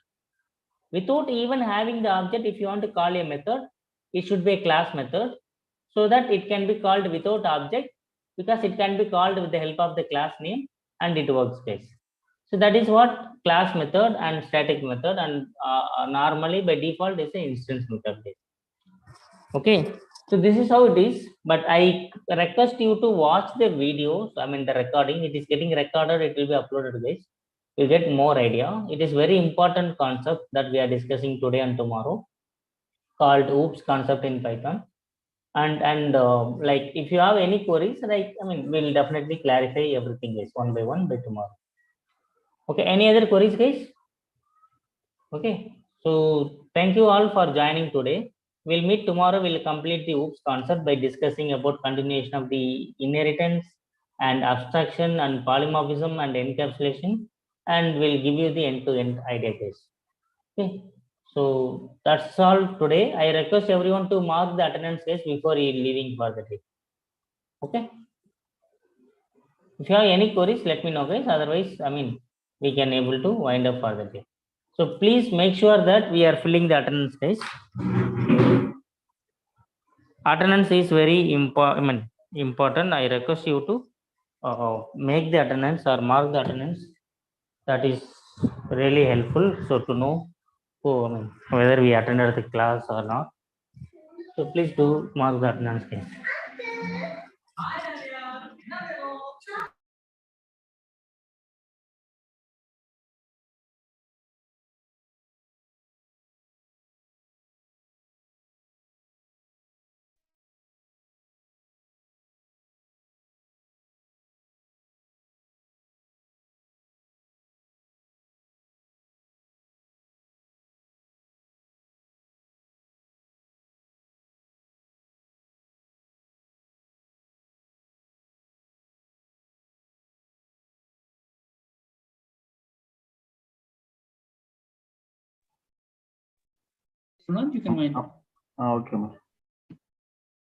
Without even having the object, if you want to call a method, it should be a class method, so that it can be called without object, because it can be called with the help of the class name and it works best. So that is what class method and static method, and normally by default is an instance method. Okay, so this is how it is, but I request you to watch the videos. The recording, it is getting recorded, it will be uploaded, guys. You get more idea. It is very important concept that we are discussing today and tomorrow, called oops concept in Python. And like if you have any queries, like we'll definitely clarify everything, guys, one by one by tomorrow. Okay, any other queries, guys? Okay, so thank you all for joining today. We'll meet tomorrow. We'll complete the oops concept by discussing about continuation of the inheritance and abstraction and polymorphism and encapsulation, and we'll give you the end-to-end idea, guys. Okay, so that's all today. I request everyone to mark the attendance, guys, before leaving for the day. Okay, if you have any queries, let me know, guys. Otherwise, we can able to wind up for the day. So please make sure that we are filling the attendance, guys. Attendance is very important. I request you to make the attendance or mark the attendance. That is really helpful. So to know whether we attended the class or not. So please do mark the attendance, guys. you can wind up. Okay, ma'am.